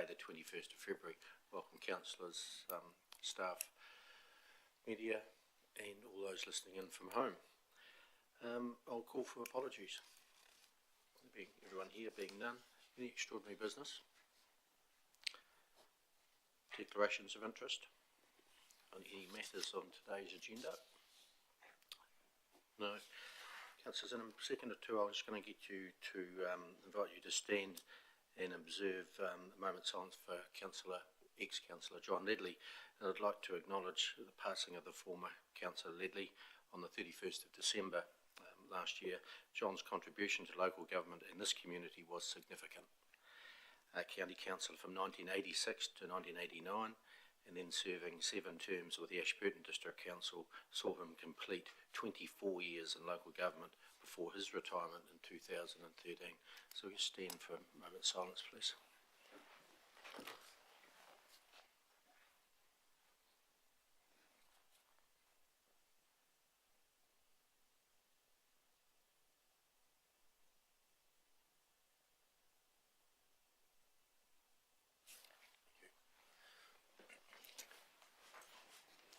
Wednesday the 21st of February. Welcome councillors, staff, media and all those listening in from home. I'll call for apologies. Everyone here being none. Any extraordinary business? Declarations of interest on any matters on today's agenda? No. Councillors, in a second or two I was just going to get you to invite you to stand and observe a moment's silence for ex-councillor John Ledley. And I'd like to acknowledge the passing of the former councillor Ledley on the 31st of December last year. John's contribution to local government in this community was significant. County councillor from 1986 to 1989, and then serving 7 terms with the Ashburton District Council saw him complete 24 years in local government before his retirement in 2013. So we stand for a moment's silence, please.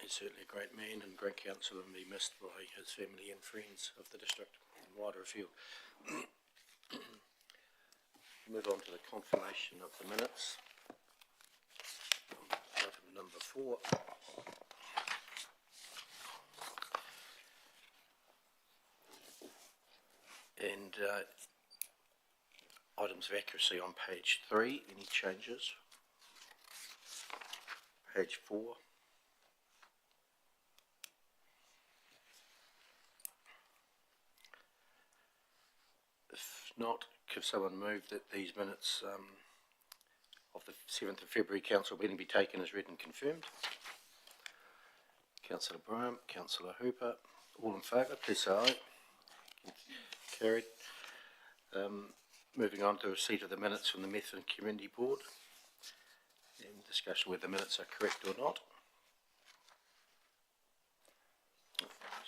He's certainly a great man and great councillor, and be missed by his family and friends of the district and wider afield. Move on to the confirmation of the minutes. Item number 4. And items of accuracy on page 3. Any changes? Page 4. Not, could someone move that these minutes of the 7th of February council meeting be taken as read and confirmed? Councillor Bryant, Councillor Hooper, all in favour, please say aye. Carried. Moving on to receipt of the minutes from the Methven Community Board and discussion whether the minutes are correct or not.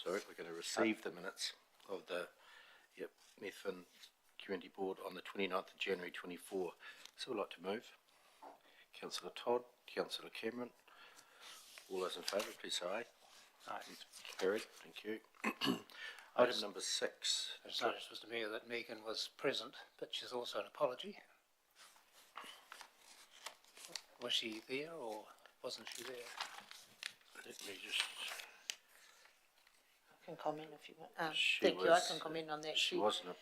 Sorry, we're going to receive the minutes of the Methven Community Board on the 29th of January 24. So I'd like to move. Councillor Todd, Councillor Cameron, all those in favour, please say aye. Aye. Carried, thank you. Item number 6. I just noticed, Mr Mayor, that Megan was present, but she's also an apology. Was she there or wasn't she there? Let me just... I can comment if you want. Thank you, I can comment on that. She wasn't a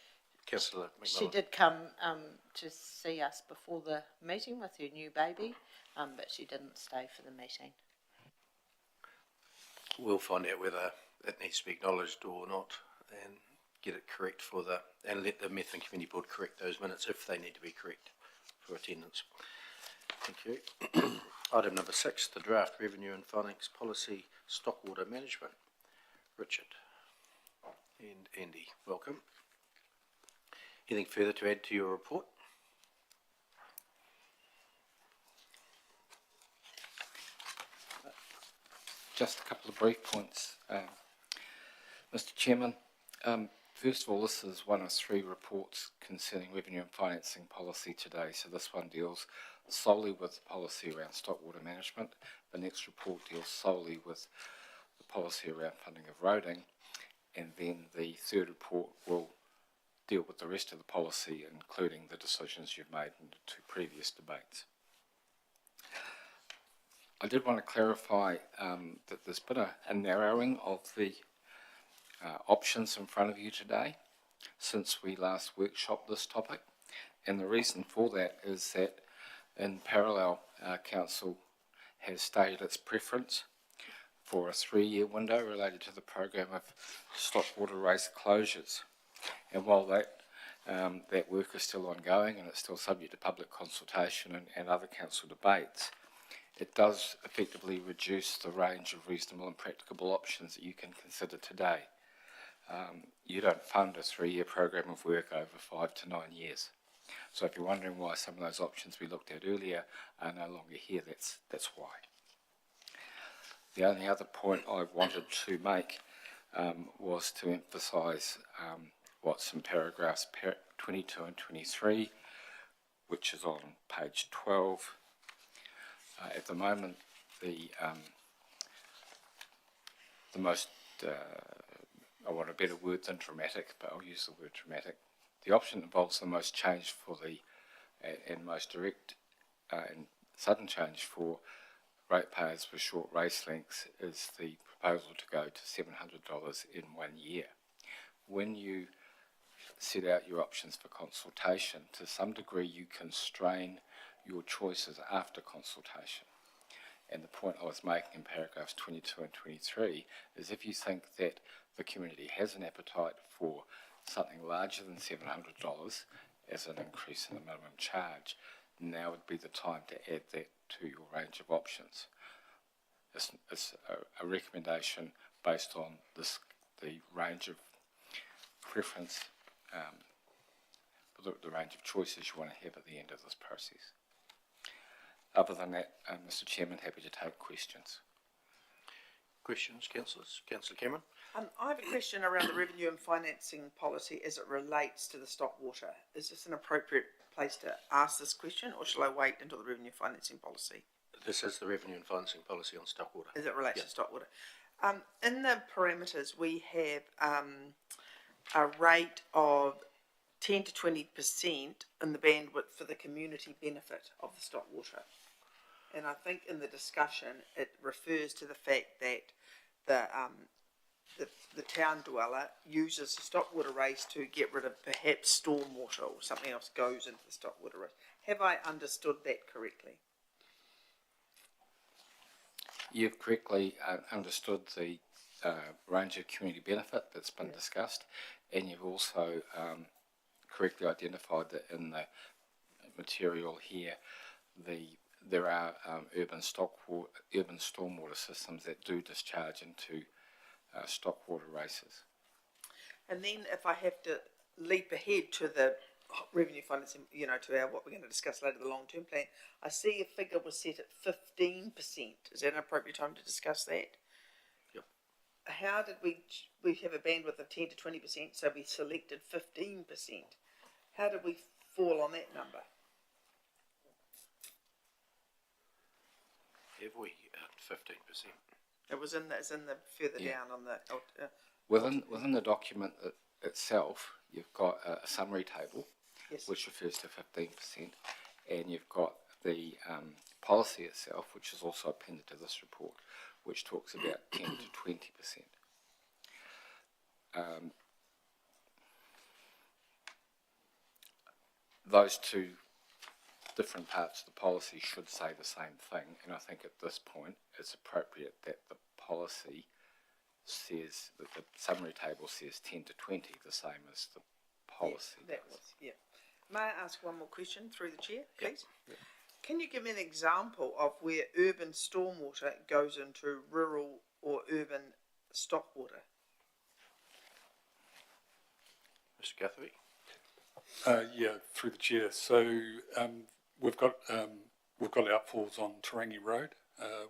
councillor. She did come to see us before the meeting with her new baby, but she didn't stay for the meeting. We'll find out whether it needs to be acknowledged or not and get it correct for and let the Methven Community Board correct those minutes if they need to be correct for attendance. Thank you. Item number 6, the draft revenue and finance policy, stock water management. Richard and Andy, welcome. Anything further to add to your report? Just a couple of brief points, Mr Chairman. First of all, this is one of 3 reports concerning revenue and financing policy today. So this one deals solely with the policy around stock water management. The next report deals solely with the policy around funding of roading, and then the third report will deal with the rest of the policy, including the decisions you've made in the 2 previous debates. I did want to clarify that there's been a narrowing of the options in front of you today since we last workshopped this topic, and the reason for that is that in parallel Council has stated its preference for a 3-year window related to the program of stock water race closures. And while that work is still ongoing and it's still subject to public consultation and other council debates, it does effectively reduce the range of reasonable and practicable options that you can consider today. You don't fund a 3-year program of work over 5 to 9 years. So if you're wondering why some of those options we looked at earlier are no longer here, that's why. The only other point I wanted to make was to emphasise what's in paragraphs 22 and 23, which is on page 12 At the moment, the most, I want a better word than dramatic, but I'll use the word dramatic. The option that involves the most change for the, and most direct and sudden change for ratepayers with short race lengths is the proposal to go to $700 in 1 year. When you set out your options for consultation, to some degree you constrain your choices after consultation. And the point I was making in paragraphs 22 and 23 is if you think that the community has an appetite for something larger than $700 as an increase in the minimum charge, now would be the time to add that to your range of options. It's a recommendation based on the range of preference, the range of choices you want to have at the end of this process. Other than that, Mr. Chairman, happy to take questions. Questions, councillors? Councillor Cameron? I have a question around the revenue and financing policy as it relates to the stock water. Is this an appropriate place to ask this question, or shall I wait until the revenue financing policy? This is the revenue and financing policy on stock water. As it relates to stock water. In the parameters, we have a rate of 10 to 20% in the bandwidth for the community benefit of the stock water. And I think in the discussion, it refers to the fact that the town dweller uses the stock water race to get rid of perhaps stormwater or something else goes into the stock water race. Have I understood that correctly? You've correctly understood the range of community benefit that's been discussed, and you've also correctly identified that in the material here, there are urban stormwater systems that do discharge into stock water races. And then if I have to leap ahead to the revenue financing, to what we're going to discuss later, the long-term plan, I see a figure was set at 15%. Is that an appropriate time to discuss that? Yep. How did we have a bandwidth of 10 to 20%, so we selected 15%. How did we fall on that number? Have we 15%? It's in the further down on the... Within the document itself, you've got a summary table, Yes. which refers to 15%, and you've got the policy itself, which is also appended to this report, which talks about 10 to 20%. Those two different parts of the policy should say the same thing, and I think at this point it's appropriate that the policy says, that the summary table says 10 to 20, the same as the policy. May I ask one more question through the chair, please? Yep. Can you give me an example of where urban stormwater goes into rural or urban stock water? Mr. Guthrie? Through the chair. So we've got outfalls on Tarangi Road,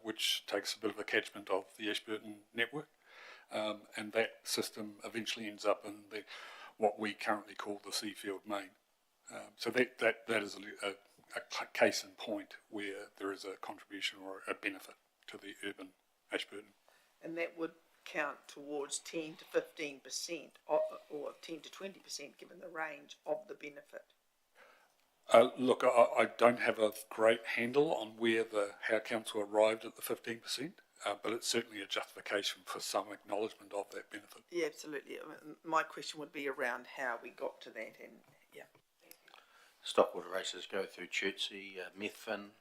which takes a bit of a catchment of the Ashburton network, and that system eventually ends up in what we currently call the Seafield Main. So that is a case in point where there is a contribution or a benefit to the urban Ashburton. And that would count towards 10 to 15% or 10 to 20% given the range of the benefit. Look, I don't have a great handle on how council arrived at the 15%, but it's certainly a justification for some acknowledgement of that benefit. Yeah, absolutely. My question would be around how we got to that, and Stockwater races go through Chertsey, Methven,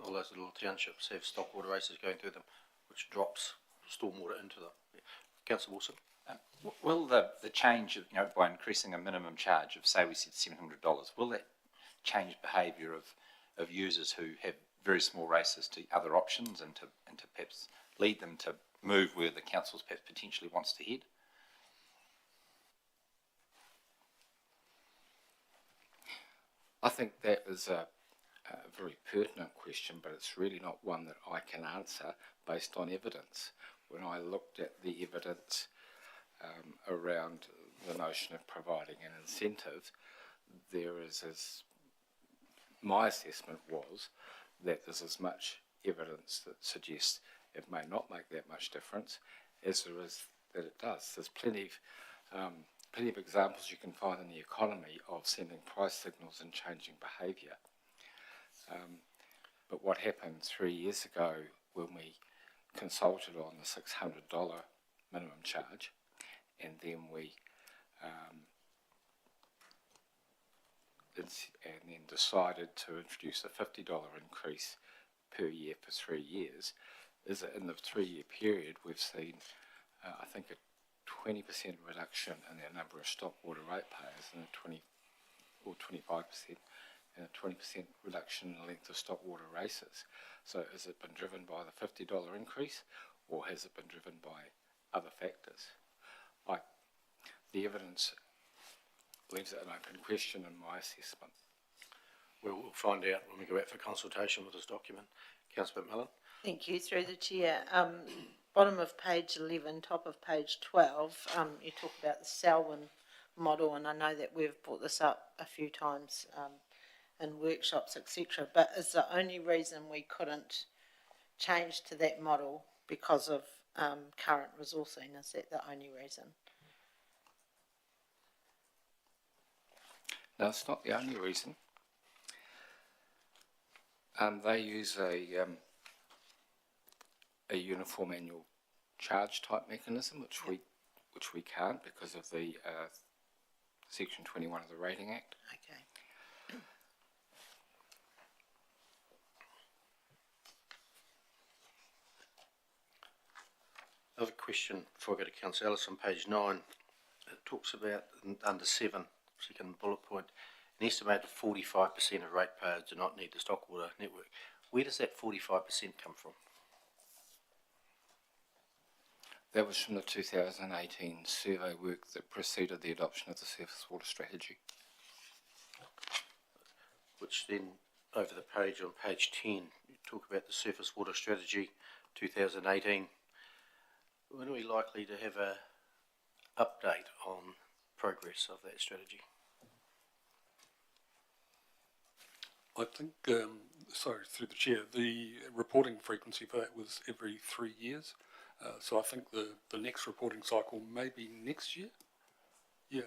all those little townships have stockwater races going through them, which drops stormwater into them. Councillor Wilson? Will the change, by increasing a minimum charge of, say we said $700, will that change behaviour of users who have very small races to other options and to perhaps lead them to move where the council perhaps potentially wants to head? I think that is a very pertinent question, but it's really not one that I can answer based on evidence. When I looked at the evidence around the notion of providing an incentive, there is, as my assessment was, that there's as much evidence that suggests it may not make that much difference as there is that it does. There's plenty of examples you can find in the economy of sending price signals and changing behaviour. But what happened 3 years ago when we consulted on the $600 minimum charge, and then we decided to introduce a $50 increase per year for 3 years, is that in the 3-year period we've seen, I think, a 20% reduction in the number of stop water ratepayers and a 25%, and a 20% reduction in the length of stop water races. So has it been driven by the $50 increase, or has it been driven by other factors? The evidence leaves it an open question in my assessment. We'll find out when we go out for consultation with this document. Councillor McMillan? Thank you, through the chair. Bottom of page 11, top of page 12, you talk about the Selwyn model, and I know that we've brought this up a few times in workshops, etc. But is the only reason we couldn't change to that model because of current resourcing? Is that the only reason? No, it's not the only reason. They use a uniform annual charge type mechanism, which we can't because of the Section 21 of the Rating Act. Okay. Another question before I go to Councillor Ellis on page 9. It talks about under 7, second bullet point, an estimated 45% of ratepayers do not need the Stockwater network. Where does that 45% come from? That was from the 2018 survey work that preceded the adoption of the Surface Water Strategy. Which then, over the page on page 10, you talk about the Surface Water Strategy 2018. When are we likely to have an update on progress of that strategy? I think, sorry, through the chair, the reporting frequency for that was every 3 years. So I think the next reporting cycle may be next year. Yeah.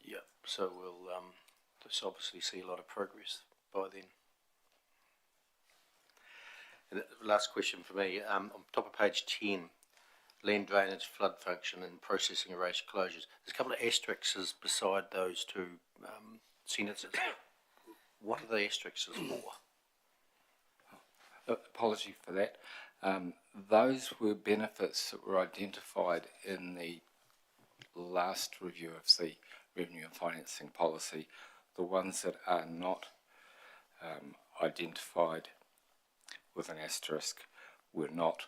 Yeah, so we'll just obviously see a lot of progress by then. And the last question for me, on top of page 10, land drainage, flood function and processing erase closures. There's a couple of asterisks beside those two sentences. What are the asterisks for? Apology for that. Those were benefits that were identified in the last review of the revenue and financing policy. The ones that are not identified with an asterisk were not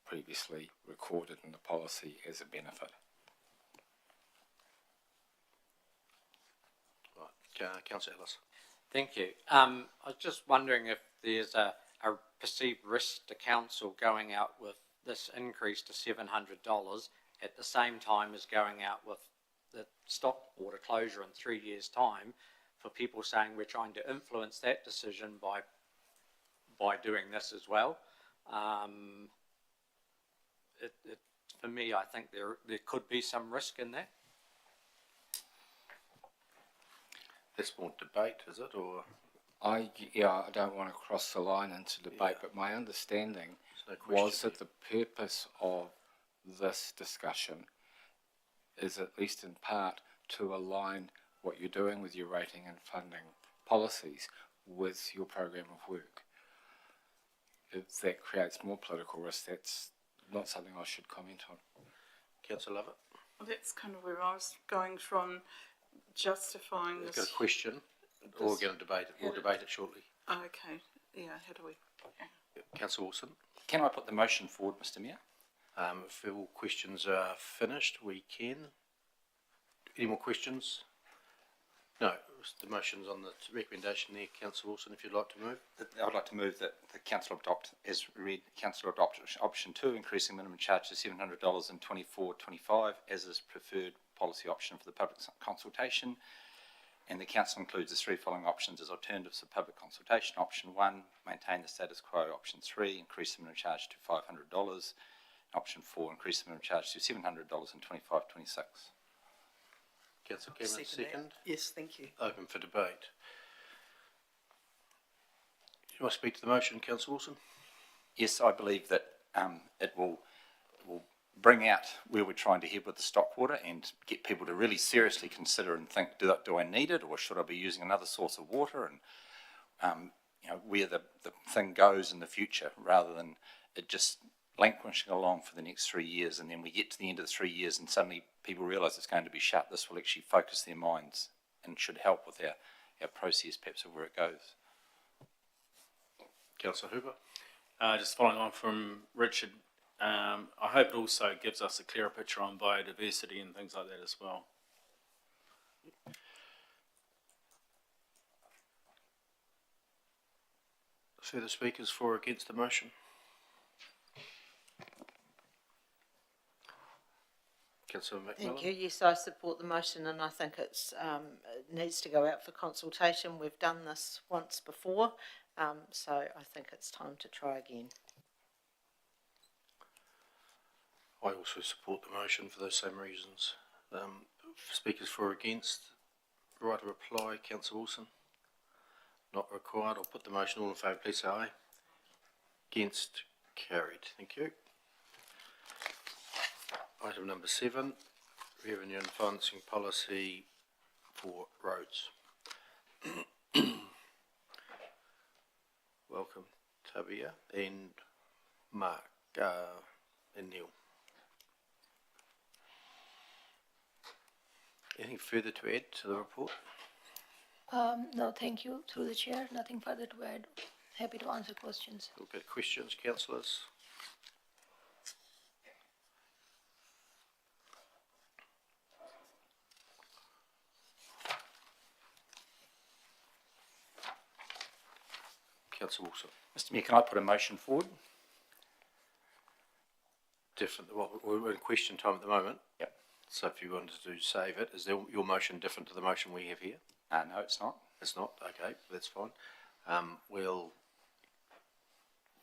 previously recorded in the policy as a benefit. Right, Councillor Ellis. Thank you. I was just wondering if there's a perceived risk to council going out with this increase to $700 at the same time as going out with the stock water closure in 3 years' time, for people saying we're trying to influence that decision by doing this as well. For me, I think there could be some risk in that. That's more debate, is it, or? I don't want to cross the line into debate, but my understanding was that the purpose of this discussion is, at least in part, to align what you're doing with your rating and funding policies with your program of work. If that creates more political risk, that's not something I should comment on. Councillor Lovett? Well, that's kind of where I was going from, justifying We've this. got a question, or we're going to debate it. We'll debate it shortly. Oh, okay, yeah, how do we? Yeah. Councillor Wilson? Can I put the motion forward, Mr Mayor? If all questions are finished, we can. Any more questions? No, the motion's on the recommendation there, Councillor Wilson, if you'd like to move. I'd like to move that the council adopt, as read, council adopt option 2, increasing minimum charge to $700 in 24-25 as is preferred policy option for the public consultation, And the council includes the three following options as alternatives for public consultation. Option 1, maintain the status quo. Option 3, increase the minimum charge to $500. Option 4, increase the minimum charge to $700 in 25-26. Councillor Cameron, that. second. Yes, thank you. Open for debate. Do you want to speak to the motion, Councillor Wilson? Yes, I believe that it will bring out where we're trying to head with the stock water and get people to really seriously consider and think, do I need it, or should I be using another source of water, and where the thing goes in the future, rather than it just languishing along for the next 3 years, and then we get to the end of the 3 years and suddenly people realise it's going to be shut. This will actually focus their minds and should help with our process perhaps of where it goes. Councillor Hooper? Just following on from Richard, I hope it also gives us a clearer picture on biodiversity and things like that as well. Further speakers for or against the motion? Councillor McMillan? Thank you. Yes, I support the motion, and I think it needs to go out for consultation. We've done this once before, so I think it's time to try again. I also support the motion for those same reasons. Speakers for or against, right to reply, Councillor Wilson? Not required. I'll put the motion. All in favour, please say aye. Against, carried. Thank you. Item number 7, revenue and financing policy for roads. Welcome, Tabia and Mark and Neil. Anything further to add to the report? No, thank you. Through the chair, nothing further to add. Happy to answer questions. We'll get questions, councillors. Councillor Wilson. Mr Mayor, can I put a motion forward? Different, well, we're in question time at the moment. Yep. So if you wanted to save it, is your motion different to the motion we have here? No, it's not. It's not? Okay, that's fine. We'll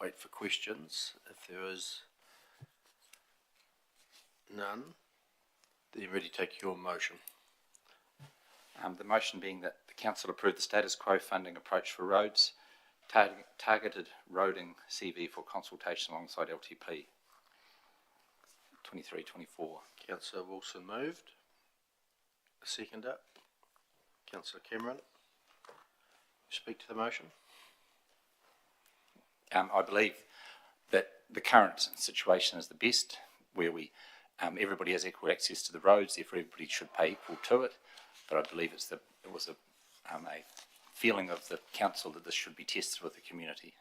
wait for questions. If there is none, then you're ready to take your motion. The motion being that the council approve the status quo funding approach for roads, targeted roading CV for consultation alongside LTP 23-24. Councillor Wilson moved. A seconder. Councillor Cameron. Speak to the motion. I believe that the current situation is the best, where everybody has equal access to the roads, therefore everybody should pay equal to it. But I believe it was a feeling of the council that this should be tested with the community.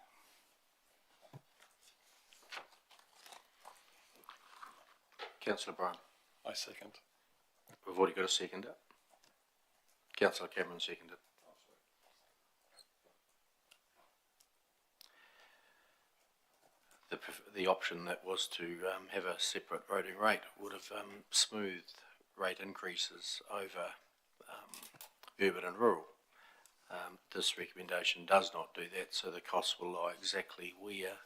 Councillor Brown. I second. We've already got a seconder. Councillor Cameron seconded. The option that was to have a separate roading rate would have smoothed rate increases over urban and rural. This recommendation does not do that, so the cost will lie exactly where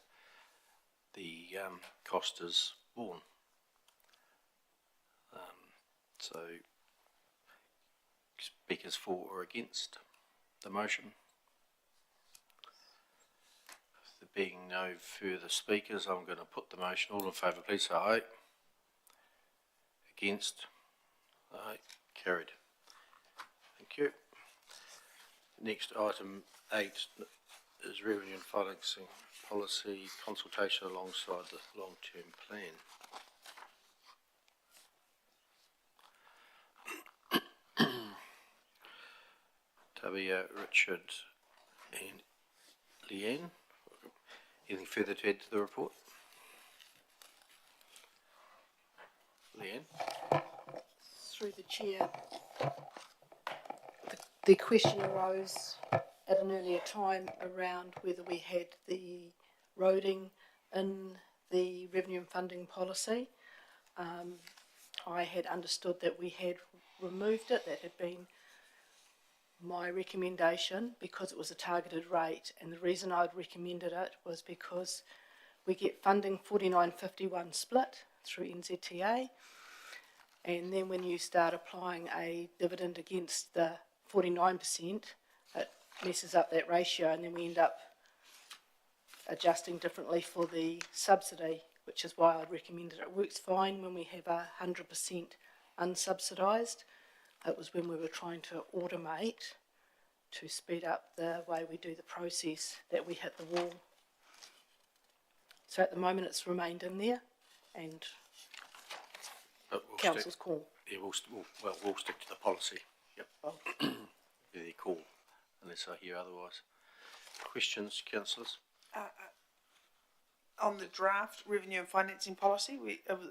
the cost is borne. So, speakers for or against the motion? If there being no further speakers, I'm going to put the motion. All in favour, please say aye. Against? Aye. Carried. Thank you. Next, item 8 is revenue and financing policy consultation alongside the long-term plan. Tabia, Richard and Leanne. Anything further to add to the report? Leanne? Through the chair, the question arose at an earlier time around whether we had the roading in the revenue and funding policy. I had understood that we had removed it, that had been my recommendation, because it was a targeted rate, and the reason I'd recommended it was because we get funding 49-51 split through NZTA, and then when you start applying a dividend against the 49%, it messes up that ratio, and then we end up adjusting differently for the subsidy, which is why I'd recommended it. It works fine when we have 100% unsubsidised. It was when we were trying to automate to speed up the way we do the process that we hit the wall. So at the moment it's remained in there, and But we'll council's stick, call. yeah, we'll stick to the policy. Yep. Their call, unless I hear otherwise. Questions, councillors? On the draft revenue and financing policy,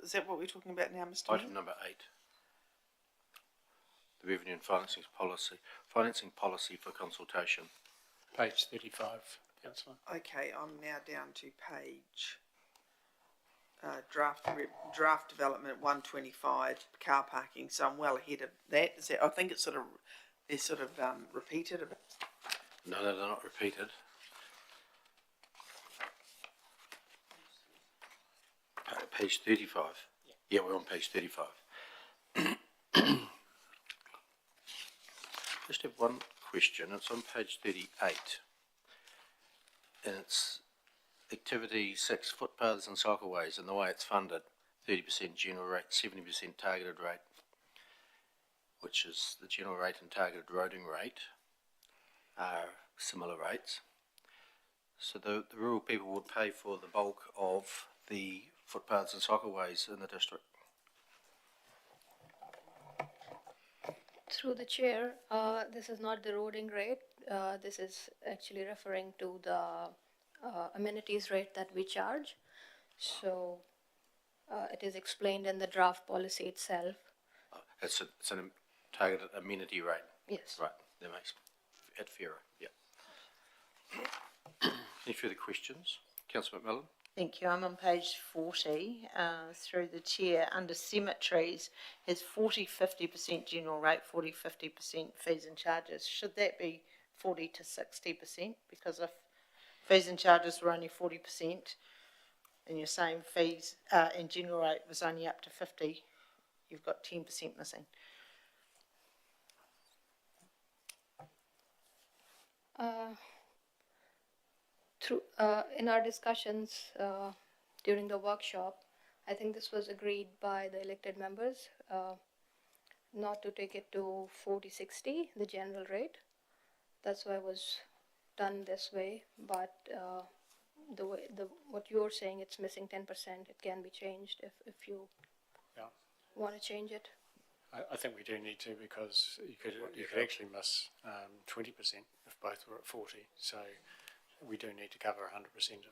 is that what we're talking about now, Mr. Mayor? Item number 8. The revenue and financing policy for consultation. Page 35, councillor. Okay, I'm now down to page, draft development 125, car parking, so I'm well ahead of that. Is that, I think it's they're sort of repeated. No, they're not repeated. Page 35. Yeah, we're on page 35. Just have one question. It's on page 38. And it's activity 6, footpaths and cycleways, and the way it's funded, 30% general rate, 70% targeted rate, which is the general rate and targeted roading rate are similar rates. So the rural people would pay for the bulk of the footpaths and cycleways in the district. Through the chair, this is not the roading rate. This is actually referring to the amenities rate that we charge. So it is explained in the draft policy itself. It's a targeted amenity rate. Yes. Right, that makes it fairer, yeah. Any further questions? Councillor McMillan? Thank you. I'm on page 40, through the chair, under cemeteries, has 40-50% general rate, 40-50% fees and charges. Should that be 40 to 60%? Because if fees and charges were only 40%, and you're saying fees and general rate was only up to 50, you've got 10% missing. In our discussions during the workshop, I think this was agreed by the elected members, not to take it to 40-60, the general rate. That's why it was done this way. But what you're saying, it's missing 10%. It can be changed if you want to change it. I think we do need to, because you could actually miss 20% if both were at 40. So we do need to cover 100%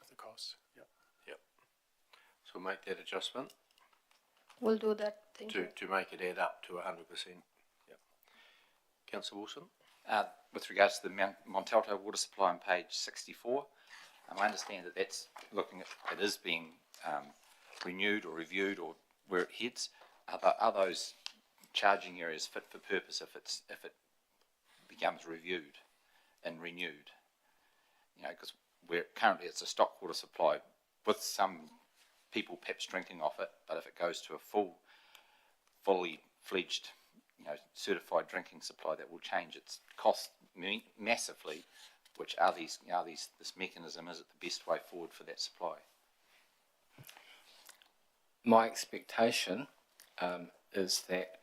of the costs. Yep. Yep. So we'll make that adjustment We'll do that. Thank you. to make it add up to 100%. Yep. Councillor Wilson? With regards to the Montalto water supply on page 64, I understand that that's looking at, it is being renewed or reviewed, or where it heads. Are those charging areas fit for purpose if it becomes reviewed and renewed? You know, because currently it's a stock water supply with some people perhaps drinking off it, but if it goes to a fully fledged, certified drinking supply, that will change its cost massively. Which this mechanism, is it the best way forward for that supply? My expectation is that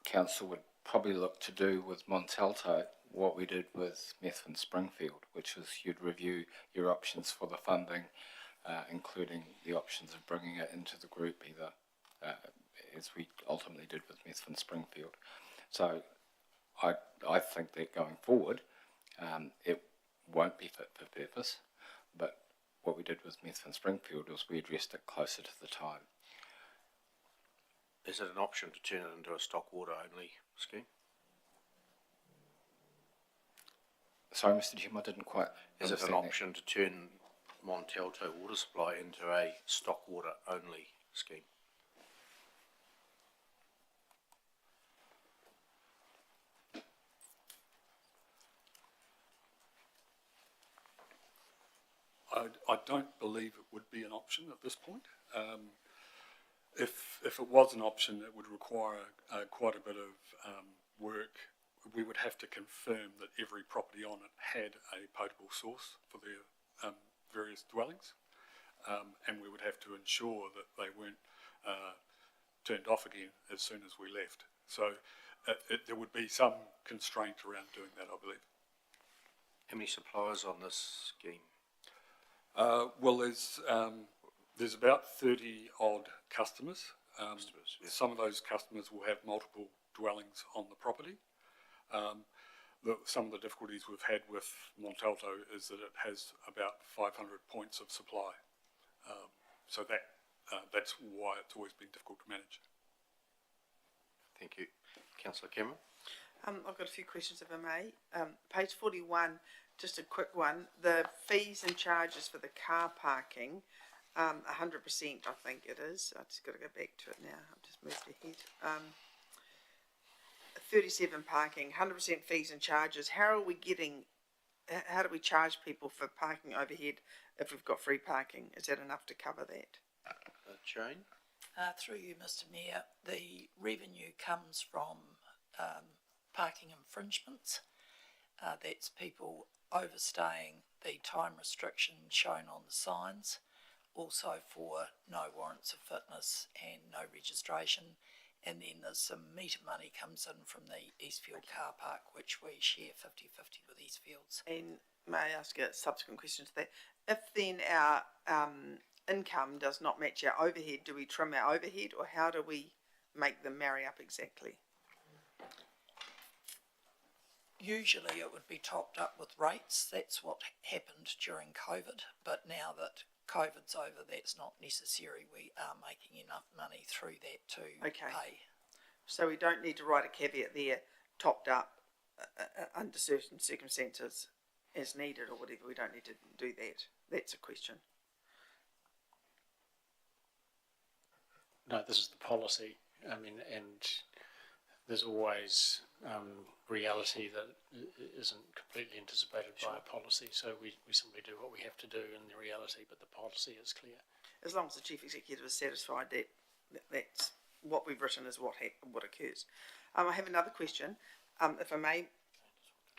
council would probably look to do with Montalto what we did with Methven Springfield, which is you'd review your options for the funding, including the options of bringing it into the group, either as we ultimately did with Methven Springfield. So I think that going forward, it won't be fit for purpose, but what we did with Methven Springfield was we addressed it closer to the time. Is it an option to turn it into a stock water only scheme? Sorry, Mr. Jim, I didn't quite Is it an understand option to turn Montalto water supply into a stock water only scheme? I don't believe it would be an option at this point. If it was an option, it would require quite a bit of work. We would have to confirm that every property on it had a potable source for their various dwellings, and we would have to ensure that they weren't turned off again as soon as we left. So there would be some constraint around doing that, I believe. How many suppliers on this scheme? Well, there's about 30 odd customers. Some of those customers will have multiple dwellings on the property. Some of the difficulties we've had with Montalto is that it has about 500 points of supply. So that's why it's always been difficult to manage. Thank you. Councillor Cameron? I've got a few questions if I may. Page 41, just a quick one. The fees and charges for the car parking, 100% I think it is. I just got to go back to it now. I've just moved ahead. 37 parking, 100% fees and charges. How do we charge people for parking overhead if we've got free parking? Is that enough to cover that? Jane? Through you, Mr Mayor, the revenue comes from parking infringements. That's people overstaying the time restriction shown on the signs, also for no warrants of fitness and no registration. And then there's some meter money comes in from the Eastfield car park, which we share 50-50 with Eastfields. And may I ask a subsequent question to that? If then our income does not match our overhead, do we trim our overhead, or how do we make them marry up exactly? Usually it would be topped up with rates. That's what happened during COVID, but now that COVID's over, that's not necessary. We are making enough money through that to pay. So we don't need to write a caveat there, topped up under certain circumstances as needed or whatever. We don't need to do that. That's a question. No, this is the policy. I mean, and there's always reality that isn't completely anticipated by a policy. So we simply do what we have to do in the reality, but the policy is clear. As long as the Chief Executive is satisfied that that's what we've written is what occurs. I have another question, if I may.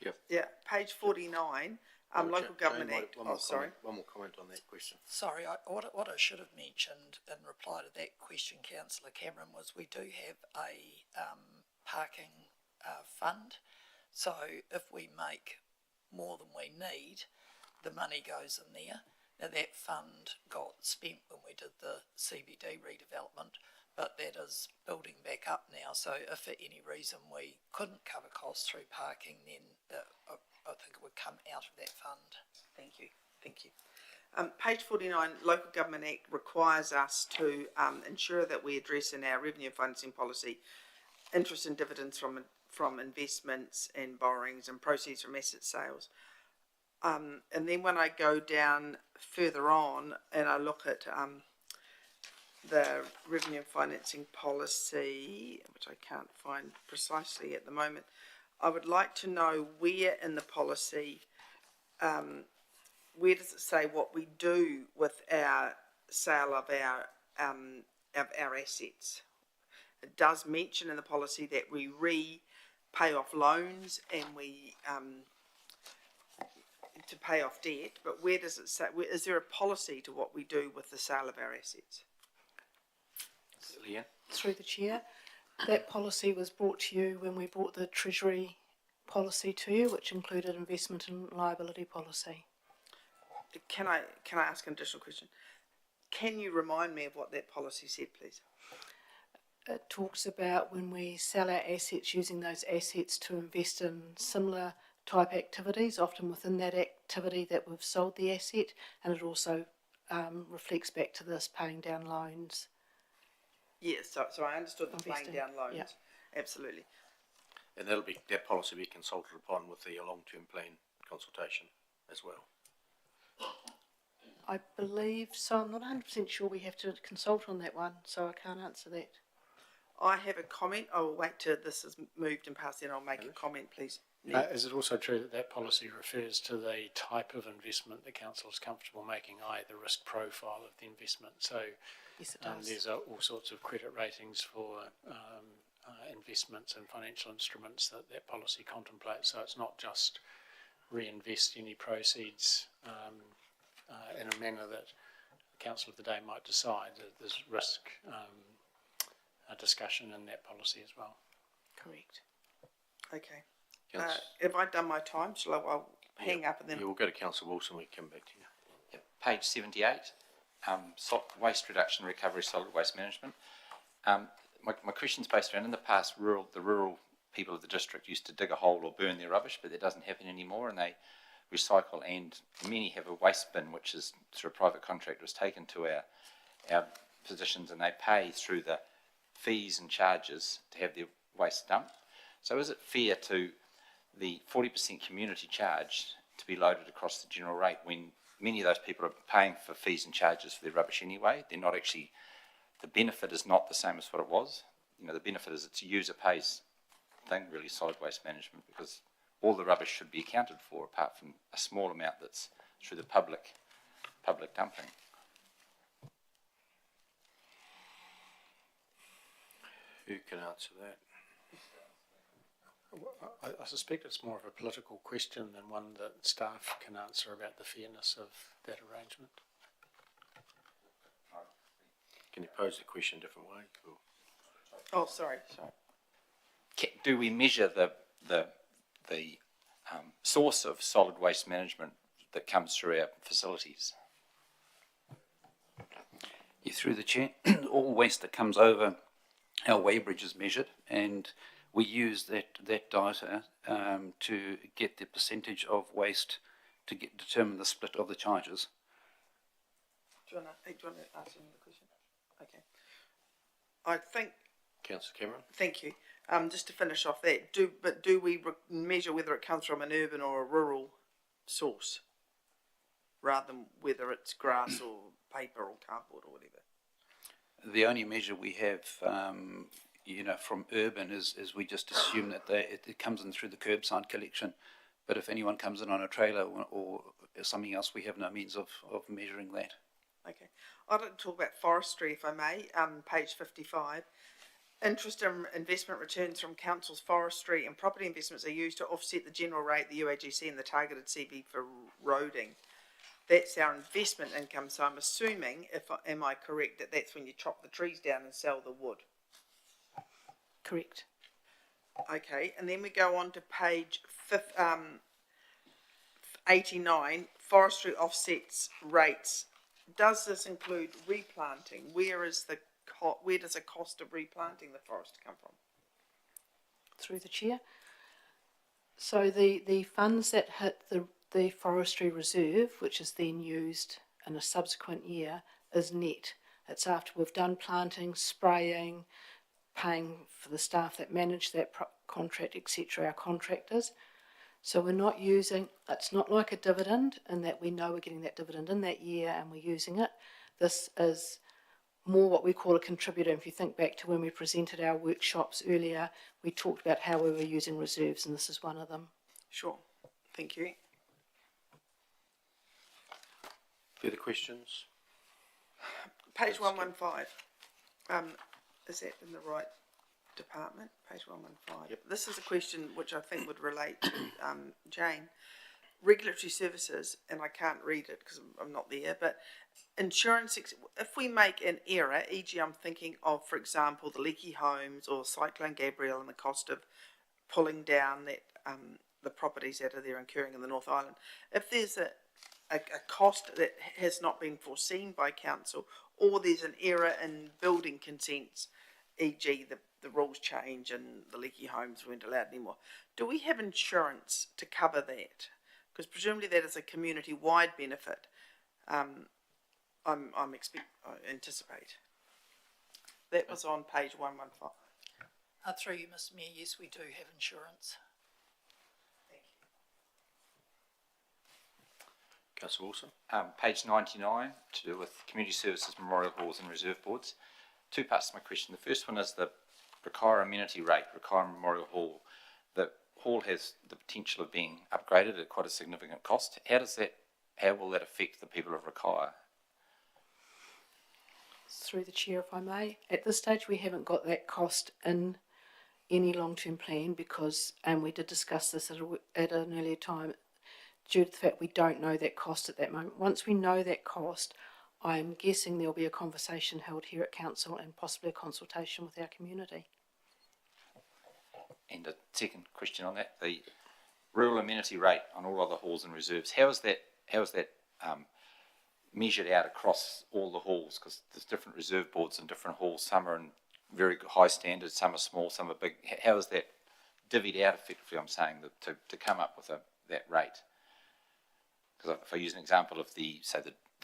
Yep. Yeah, page 49, Local Government Act. Sorry. One more comment on that question. Sorry, what I should have mentioned in reply to that question, Councillor Cameron, was we do have a parking fund. So if we make more than we need, the money goes in there. Now that fund got spent when we did the CBD redevelopment, but that is building back up now. So if for any reason we couldn't cover costs through parking, then I think it would come out of that fund. Thank you. Thank you. Page 49, Local Government Act requires us to ensure that we address in our revenue financing policy interest and dividends from investments and borrowings and proceeds from asset sales. And then when I go down further on and I look at the revenue financing policy, which I can't find precisely at the moment, I would like to know where in the policy, where does it say what we do with our sale of our assets? It does mention in the policy that we pay off loans and we to pay off debt, but where does it say? Is there a policy to what we do with the sale of our assets? Leanne? Through the chair, that policy was brought to you when we brought the Treasury policy to you, which included investment and liability policy. Can I ask an additional question? Can you remind me of what that policy said, please? It talks about when we sell our assets, using those assets to invest in similar type activities, often within that activity that we've sold the asset, and it also reflects back to this paying down loans. Yes, so I understood the paying down loans. Yeah. Absolutely. And that policy will be consulted upon with the long-term plan consultation as well. I believe so. I'm not 100% sure. We have to consult on that one, so I can't answer that. I have a comment. I will wait till this is moved and passed, then I'll make a comment, please, Is it also true that that policy refers to the type of investment the council is comfortable making, i.e. the risk profile of the investment? So Yes, it does. there's all sorts of credit ratings for investments and financial instruments that that policy contemplates. So it's not just reinvest any proceeds in a manner that the council of the day might decide. There's risk discussion in that policy as well. Correct. Okay. Councillor- Have I done my time? Shall I, I'll hang up and then? Yeah, we'll go to Councillor Wilson, we come back to you. Yep. Page 78, waste reduction, recovery, solid waste management. My question's based around, in the past, the rural people of the district used to dig a hole or burn their rubbish, but that doesn't happen anymore, and they recycle, and many have a waste bin, which is through a private contractor, is taken to our positions, and they pay through the fees and charges to have their waste dumped. So is it fair to the 40% community charge to be loaded across the general rate when many of those people are paying for fees and charges for their rubbish anyway? They're not actually, the benefit is not the same as what it was. You know, the benefit is it's a user pays thing, really, solid waste management, because all the rubbish should be accounted for apart from a small amount that's through the public dumping. Who can answer that? I suspect it's more of a political question than one that staff can answer about the fairness of that arrangement. Can you pose the question a different way? Or? Oh, sorry. Do we measure the source of solid waste management that comes through our facilities? Yeah, through the chair, all waste that comes over our weighbridge is measured, and we use that data to get the percentage of waste to determine the split of the charges. Do you want to answer the question? Okay. I think. Councillor Cameron? Thank you. Just to finish off that, do we measure whether it comes from an urban or a rural source, rather than whether it's grass or paper or cardboard or whatever? The only measure we have, from urban is we just assume that it comes in through the curbside collection. But if anyone comes in on a trailer or something else, we have no means of measuring that. Okay. I'd like to talk about forestry, if I may, page 55. Interest and investment returns from council's forestry and property investments are used to offset the general rate, the UAGC, and the targeted CB for roading. That's our investment income, so I'm assuming, am I correct, that that's when you chop the trees down and sell the wood? Correct. Okay, and then we go on to page 89, forestry offsets rates. Does this include replanting? Where does the cost of replanting the forest come from? Through the chair. So the funds that hit the forestry reserve, which is then used in a subsequent year, is net. It's after we've done planting, spraying, paying for the staff that manage that contract, etc., our contractors. So we're not using, it's not like a dividend in that we know we're getting that dividend in that year and we're using it. This is more what we call a contributor. If you think back to when we presented our workshops earlier, we talked about how we were using reserves, and this is one of them. Sure, thank you. Further questions? Page 115. Is that in the right department? Page 115. Yep. This is a question which I think would relate to Jane. Regulatory services, and I can't read it because I'm not there, but insurance, if we make an error, e.g. I'm thinking of, for example, the leaky homes or Cyclone Gabrielle and the cost of pulling down that the properties that are there incurring in the North Island, if there's a cost that has not been foreseen by council, or there's an error in building consents, e.g. the rules change and the leaky homes weren't allowed anymore, do we have insurance to cover that? Because presumably that is a community-wide benefit. I anticipate. That was on page 115. Through you, Mr. Mayor, yes, we do have insurance. Councillor Wilson? Page 99, to do with community services, memorial halls and reserve boards. Two parts to my question. The first one is the Rakaira amenity rate, Rakaira Memorial Hall. The hall has the potential of being upgraded at quite a significant cost. How will that affect the people of Rakaia? Through the chair, if I may, at this stage we haven't got that cost in any long-term plan because, and we did discuss this at an earlier time, due to the fact we don't know that cost at that moment. Once we know that cost, I'm guessing there'll be a conversation held here at council and possibly a consultation with our community. And a second question on that, the rural amenity rate on all other halls and reserves, how is that measured out across all the halls? Because there's different reserve boards in different halls. Some are in very high standards, some are small, some are big. How is that divvied out effectively, I'm saying, to come up with that rate? Because if I use an example of the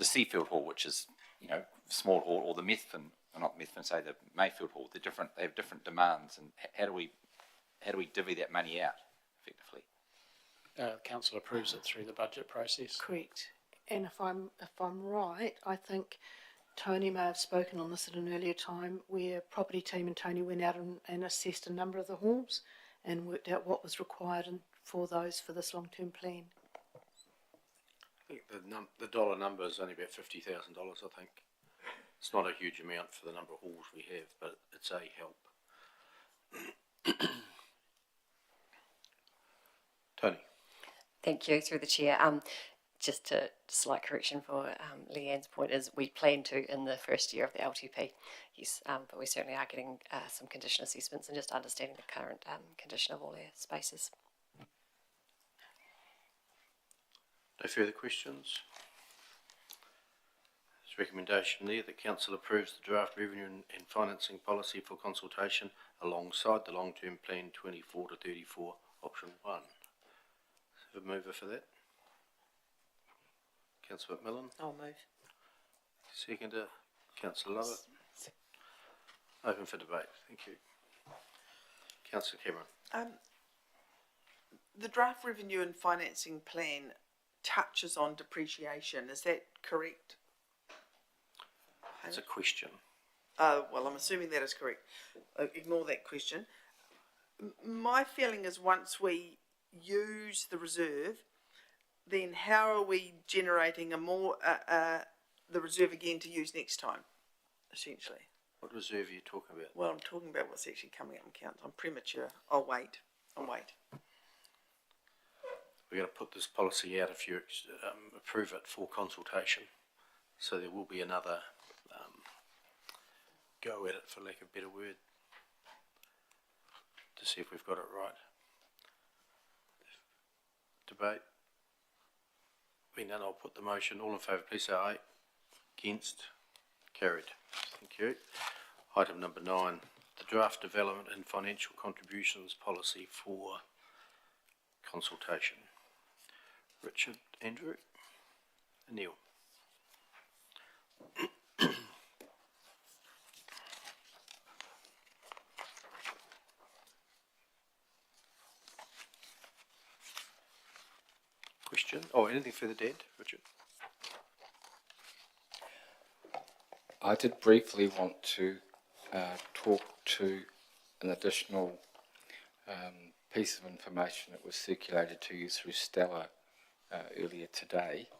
Seafield Hall, which is, small hall, or the Methven, or not Methven, say the Mayfield Hall, they have different demands, and how do we divvy that money out effectively? Council approves it through the budget process. Correct. And if I'm right, I think Tony may have spoken on this at an earlier time, where property team and Tony went out and assessed a number of the halls and worked out what was required for those for this long-term plan. I think the dollar number is only about $50,000, I think. It's not a huge amount for the number of halls we have, but it's a help. Tony. Thank you, through the chair. Just a slight correction for Leanne's point is we plan to in the first year of the LTP, yes, but we certainly are getting some condition assessments and just understanding the current condition of all our spaces. No further questions? There's recommendation there that council approves the draft revenue and financing policy for consultation alongside the long-term plan 24 to 34 option 1. Is there a mover for that? Councillor McMillan. I'll move. Seconder, Councillor Lovett. Open for debate. Thank you. Councillor Cameron. The draft revenue and financing plan touches on depreciation. Is that correct? It's a question. Well, I'm assuming that is correct. Ignore that question. My feeling is once we use the reserve, then how are we generating the reserve again to use next time, essentially? What reserve are you talking about? Well, I'm talking about what's actually coming up in council. I'm premature. I'll wait. We're going to put this policy out if you approve it for consultation. So there will be another go at it, for lack of a better word, to see if we've got it right. Debate. Being none, I'll put the motion. All in favour, please say aye. Against? Carried. Thank you. Item number 9, the draft development and financial contributions policy for consultation. Richard, Andrew, and Neil. Question? Oh, anything further to add, Richard? I did briefly want to talk to an additional piece of information that was circulated to you through Stella earlier today.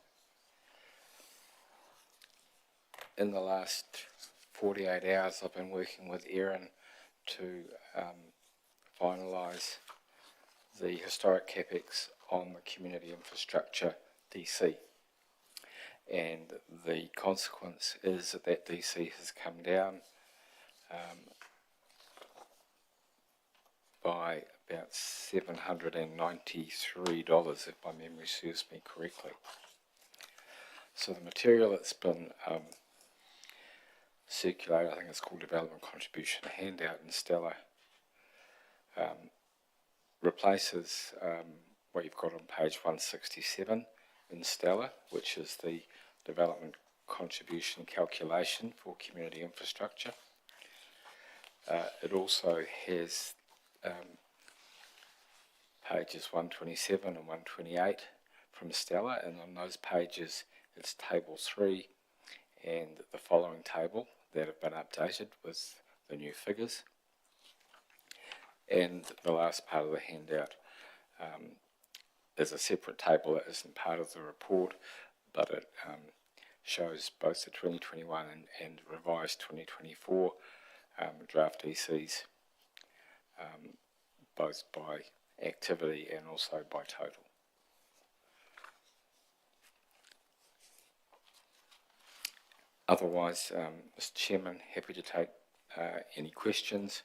In the last 48 hours, I've been working with Erin to finalise the historic CapEx on the community infrastructure DC. And the consequence is that DC has come down by about $793, if my memory serves me correctly. So the material that's been circulated, I think it's called Development Contribution Handout in Stella, replaces what you've got on page 167 in Stella, which is the development contribution calculation for community infrastructure. It also has pages 127 and 128 from Stella, and on those pages it's table 3 and the following table that have been updated with the new figures. And the last part of the handout is a separate table that isn't part of the report, but it shows both the 2021 and revised 2024 draft ECs, both by activity and also by total. Otherwise, Mr. Chairman, happy to take any questions,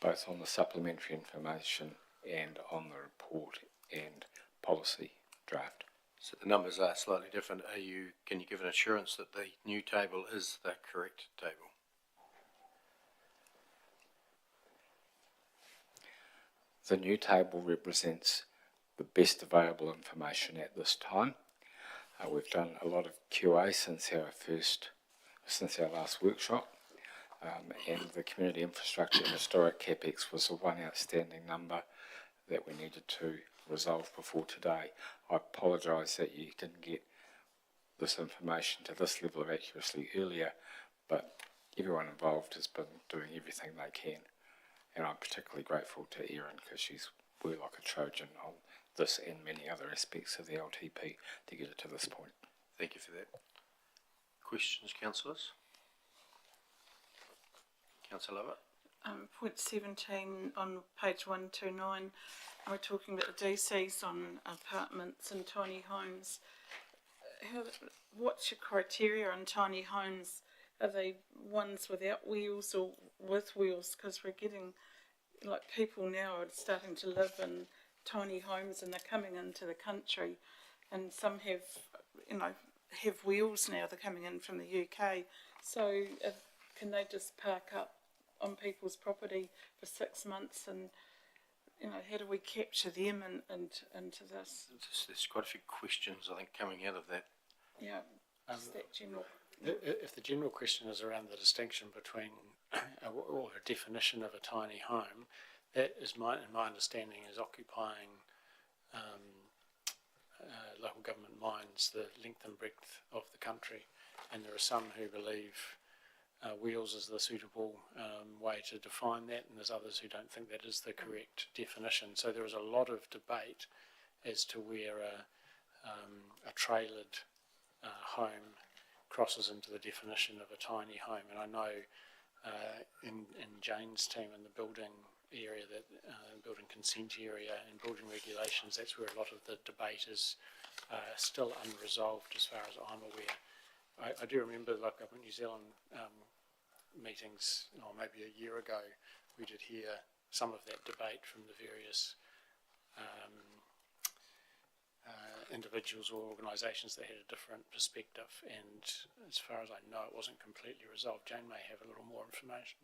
both on the supplementary information and on the report and policy draft. So the numbers are slightly different. Can you give an assurance that the new table is the correct table? The new table represents the best available information at this time. We've done a lot of QA since our last workshop, and the community infrastructure and historic CapEx was the one outstanding number that we needed to resolve before today. I apologise that you didn't get this information to this level of accuracy earlier, but everyone involved has been doing everything they can, and I'm particularly grateful to Erin because she's worked like a Trojan on this and many other aspects of the LTP to get it to this point. Thank you for that. Questions, councillors? Councillor Lovett? Point 17 on page 129, we're talking about the DCs on apartments and tiny homes. What's your criteria on tiny homes? Are they ones without wheels or with wheels? Because we're getting, like, people now are starting to live in tiny homes and they're coming into the country, and some have wheels now. They're coming in from the UK. So can they just park up on people's property for 6 months, and how do we capture them into this? There's quite a few questions, I think, coming out of that. Yeah, just that general. If the general question is around the distinction between or a definition of a tiny home, that is my understanding is occupying local government minds the length and breadth of the country, and there are some who believe wheels is the suitable way to define that, and there's others who don't think that is the correct definition. So there is a lot of debate as to where a trailered home crosses into the definition of a tiny home. And I know in Jane's team in the building area, that building consent area and building regulations, that's where a lot of the debate is still unresolved as far as I'm aware. I do remember, like, up in New Zealand meetings, or maybe a year ago, we did hear some of that debate from the various individuals or organisations that had a different perspective, and as far as I know, it wasn't completely resolved. Jane may have a little more information.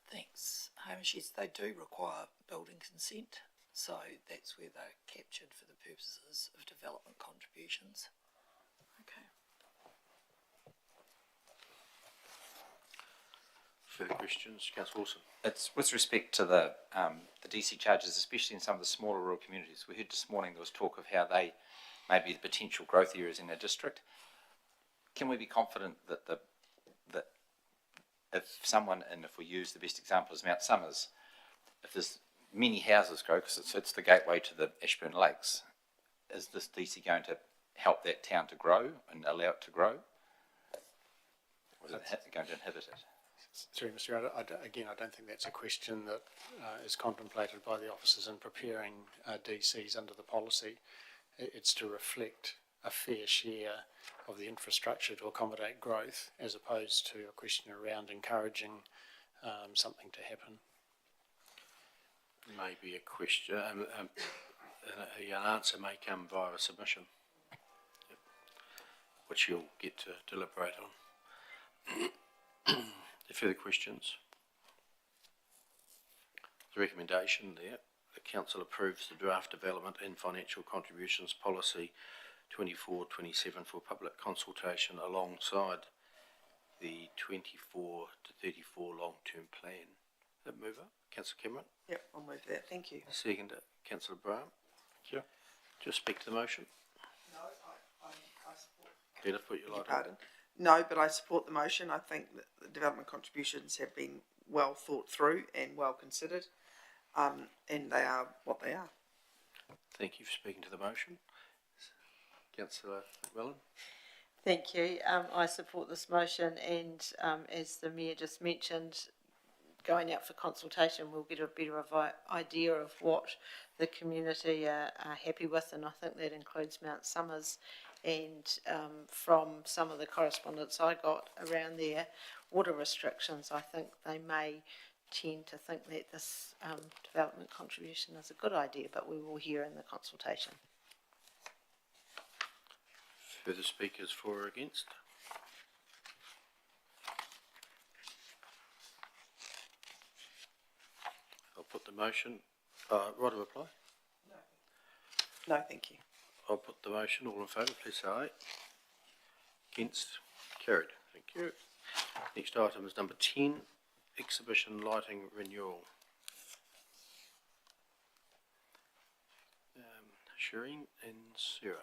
Thanks, Hamish. Yes, they do require building consent, so that's where they're captured for the purposes of development contributions. Okay. Further questions, Councillor Wilson? It's with respect to the DC charges, especially in some of the smaller rural communities. We heard this morning there was talk of how they may be the potential growth areas in our district. Can we be confident that that if someone, and if we use the best example as Mount Somers, if there's many houses grow, because it's the gateway to the Ashburn Lakes, is this DC going to help that town to grow and allow it to grow? Or is it going to inhibit it? Sorry, Mr. Rowder, I don't think that's a question that is contemplated by the officers in preparing DCs under the policy. It's to reflect a fair share of the infrastructure to accommodate growth, as opposed to a question around encouraging something to happen. Maybe a question, an answer may come via a submission, which you'll get to deliberate on. Further questions? The recommendation there, the Council approves the draft development and financial contributions policy 24-27 for public consultation alongside the 24 to 34 long-term plan. That mover, Councillor Cameron? Yep, I'll move that. Thank you. Second, Councillor Brown. Yeah. Do you speak to the motion? No, I support. Peter, put your light on. Pardon? No, but I support the motion. I think that the development contributions have been well thought through and well considered, and they are what they are. Thank you for speaking to the motion. Councillor McMillan. Thank you. I support this motion, and as the Mayor just mentioned, going out for consultation, we'll get a better idea of what the community are happy with, and I think that includes Mount Somers. And from some of the correspondence I got around their water restrictions, I think they may tend to think that this development contribution is a good idea, but we will hear in the consultation. Further speakers for or against? I'll put the motion. Right of reply? No, thank you. I'll put the motion. All in favour, please say aye. Against? Carried. Thank you. Next item is number 10, exhibition lighting renewal. Shireen and Sarah.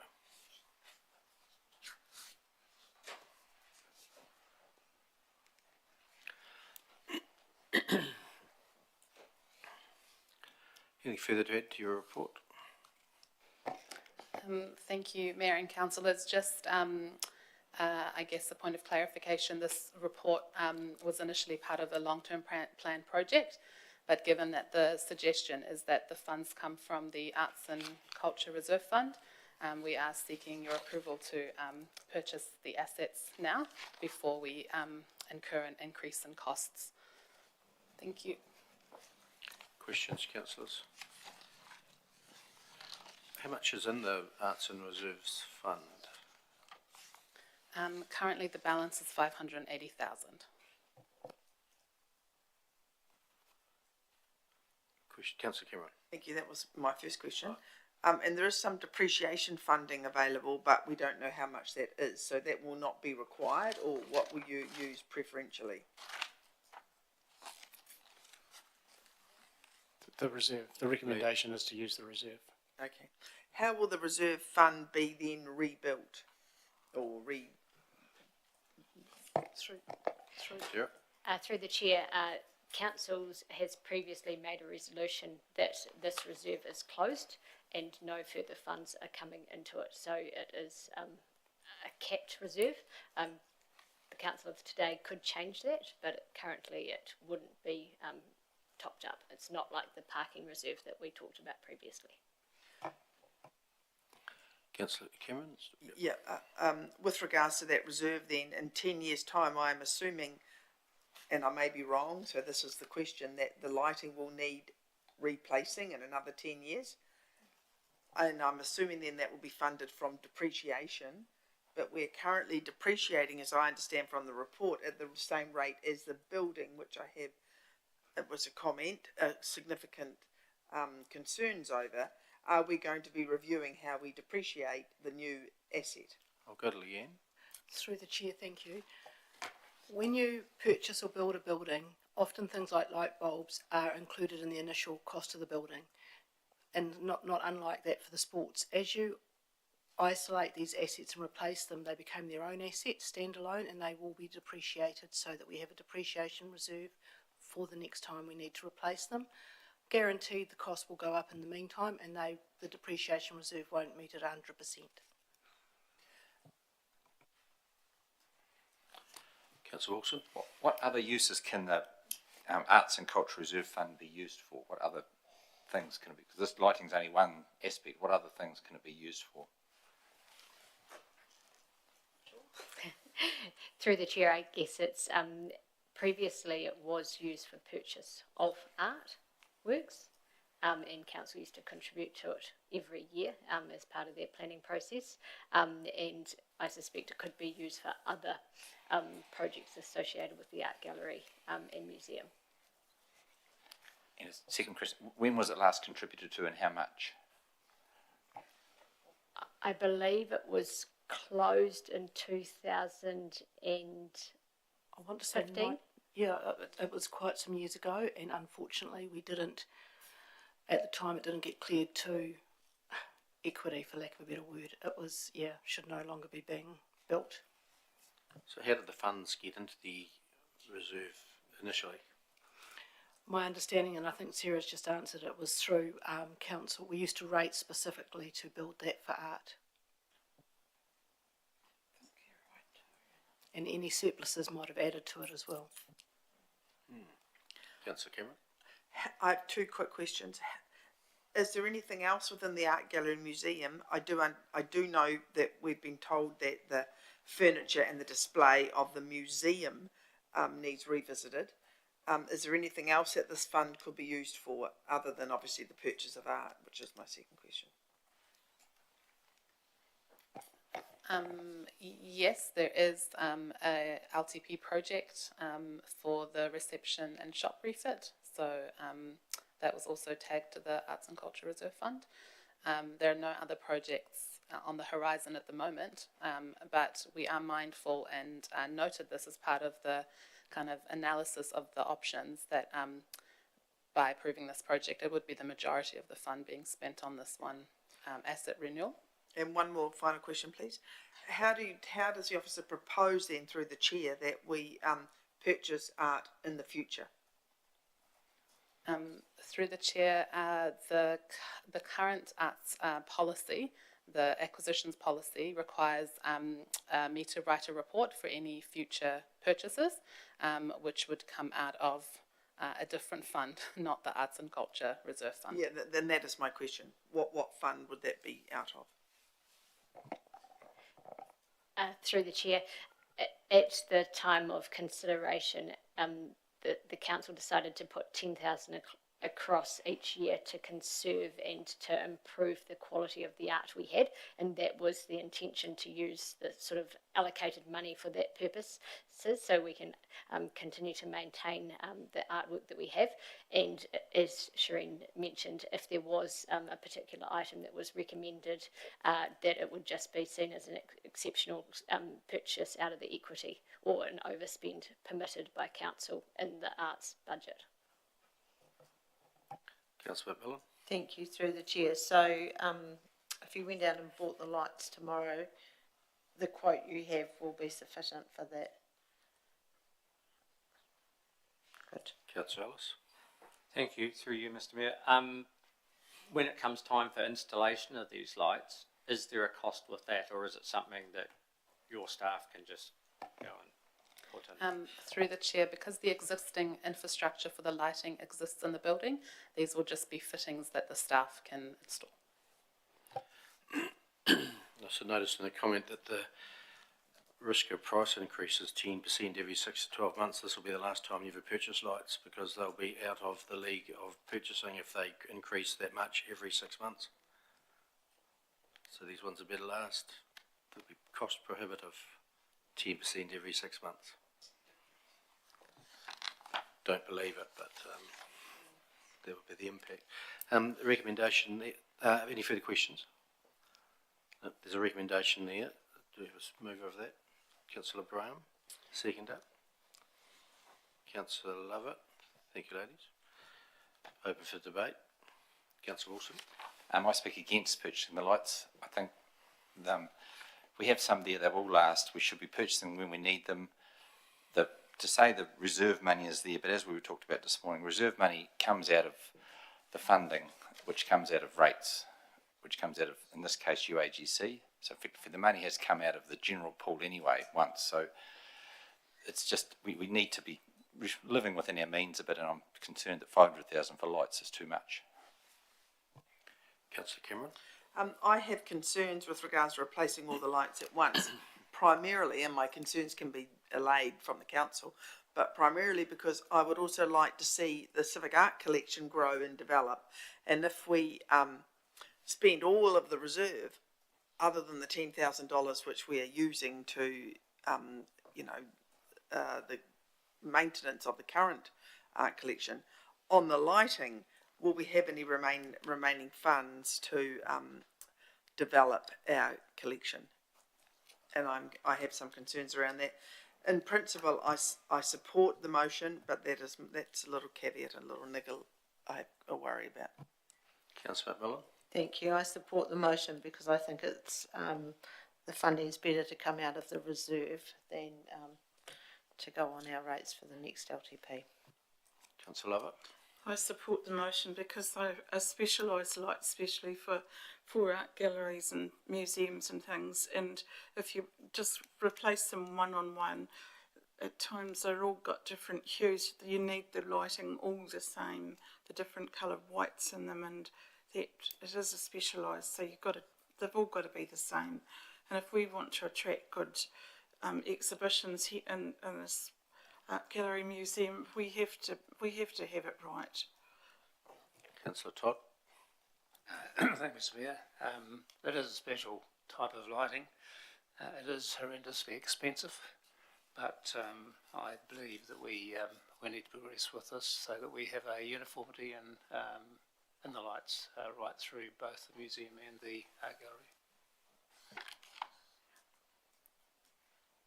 Anything further to add to your report? Thank you, Mayor and Councillors. Just, I guess, a point of clarification. This report was initially part of a long-term plan project, but given that the suggestion is that the funds come from the Arts and Culture Reserve Fund, we are seeking your approval to purchase the assets now before we incur an increase in costs. Thank you. Questions, councillors? How much is in the Arts and Reserves Fund? Currently, the balance is 580,000. Question, Councillor Cameron. Thank you. That was my first question. And there is some depreciation funding available, but we don't know how much that is. So that will not be required, or what will you use preferentially? The reserve. The recommendation is to use the reserve. Okay. How will the reserve fund be then rebuilt or Through. Sarah? Through the chair, council has previously made a resolution that this reserve is closed and no further funds are coming into it. So it is a capped reserve. The council of today could change that, but currently it wouldn't be topped up. It's not like the parking reserve that we talked about previously. Councillor Cameron? Yeah, with regards to that reserve then, in 10 years' time, I'm assuming, and I may be wrong, so this is the question, that the lighting will need replacing in another 10 years. And I'm assuming then that will be funded from depreciation, but we're currently depreciating, as I understand from the report, at the same rate as the building, which I have, it was a comment, significant concerns over. Are we going to be reviewing how we depreciate the new asset? I'll go to Leanne. Through the chair, thank you. When you purchase or build a building, often things like light bulbs are included in the initial cost of the building, and not unlike that for the sports. As you isolate these assets and replace them, they become their own assets, standalone, and they will be depreciated so that we have a depreciation reserve for the next time we need to replace them. Guaranteed the cost will go up in the meantime, and the depreciation reserve won't meet at 100%. Councillor Wilson? What other uses can the Arts and Culture Reserve Fund be used for? What other things can it be? Because this lighting's only one aspect. What other things can it be used for? Through the chair, I guess it's previously it was used for purchase of art works, and council used to contribute to it every year as part of their planning process, and I suspect it could be used for other projects associated with the art gallery and museum. And a second question, when was it last contributed to and how much? I believe it was closed in 2015. I want to say it was quite some years ago, and unfortunately we didn't, at the time it didn't get cleared to equity, for lack of a better word. It was, should no longer be being built. So how did the funds get into the reserve initially? My understanding, and I think Sarah's just answered it, was through council. We used to rate specifically to build that for art. And any surpluses might have added to it as well. Councillor Cameron? I have two quick questions. Is there anything else within the art gallery and museum? I do know that we've been told that the furniture and the display of the museum needs revisited. Is there anything else that this fund could be used for other than obviously the purchase of art, which is my second question? Yes, there is a LTP project for the reception and shop refit. So that was also tagged to the Arts and Culture Reserve Fund. There are no other projects on the horizon at the moment, but we are mindful and noted this as part of the kind of analysis of the options that by approving this project, it would be the majority of the fund being spent on this one asset renewal. And one more final question, please. How does the officer propose then through the chair that we purchase art in the future? Through the chair, the current arts policy, the acquisitions policy, requires me to write a report for any future purchases, which would come out of a different fund, not the Arts and Culture Reserve Fund. Yeah, then that is my question. What fund would that be out of? Through the chair, at the time of consideration, the council decided to put 10,000 across each year to conserve and to improve the quality of the art we had, and that was the intention, to use the sort of allocated money for that purpose, so we can continue to maintain the artwork that we have. And as Shireen mentioned, if there was a particular item that was recommended, that it would just be seen as an exceptional purchase out of the equity, or an overspend permitted by council in the arts budget. Councillor McMillan? Thank you, through the chair. So if you went out and bought the lights tomorrow, the quote you have will be sufficient for that? Good. Councillor Ellis? Thank you, through you, Mr Mayor. When it comes time for installation of these lights, is there a cost with that, or is it something that your staff can just go and put in? Through the chair, because the existing infrastructure for the lighting exists in the building, these will just be fittings that the staff can install. I also noticed in the comment that the risk of price increase is 10% every 6 to 12 months. This will be the last time you ever purchase lights, because they'll be out of the league of purchasing if they increase that much every 6 months. So these ones are better last. They'll be cost prohibitive, 10% every 6 months. Don't believe it, but that would be the impact. The recommendation, any further questions? No, there's a recommendation there. Do we have a move over that? Councillor Brown, seconder. Councillor Lovett. Thank you, ladies. Open for debate. Councillor Wilson. I speak against purchasing the lights. I think we have some there that will last. We should be purchasing when we need them. To say the reserve money is there, but as we talked about this morning, reserve money comes out of the funding, which comes out of rates, which comes out of, in this case, UAGC. So effectively the money has come out of the general pool anyway once. So it's just, we need to be living within our means a bit, and I'm concerned that 500,000 for lights is too much. Councillor Cameron. I have concerns with regards to replacing all the lights at once, primarily, and my concerns can be allayed from the council, but primarily because I would also like to see the civic art collection grow and develop. And if we spend all of the reserve, other than the $10,000 which we are using to, the maintenance of the current art collection, on the lighting, will we have any remaining funds to develop our collection? And I have some concerns around that. In principle, I support the motion, but that's a little caveat, a little niggle I have a worry about. Councillor McMillan. Thank you. I support the motion because I think it's the funding is better to come out of the reserve than to go on our rates for the next LTP. Councillor Lovett? I support the motion because they're a specialised light, especially for art galleries and museums and things. And if you just replace them one on one, at times they're all got different hues. You need the lighting all the same, the different coloured whites in them, and that it is a specialised. So they've all got to be the same. And if we want to attract good exhibitions here in this art gallery museum, we have to have it right. Councillor Todd? Thank you, Mr Mayor. It is a special type of lighting. It is horrendously expensive, but I believe that we need to progress with this so that we have a uniformity in the lights right through both the museum and the art gallery.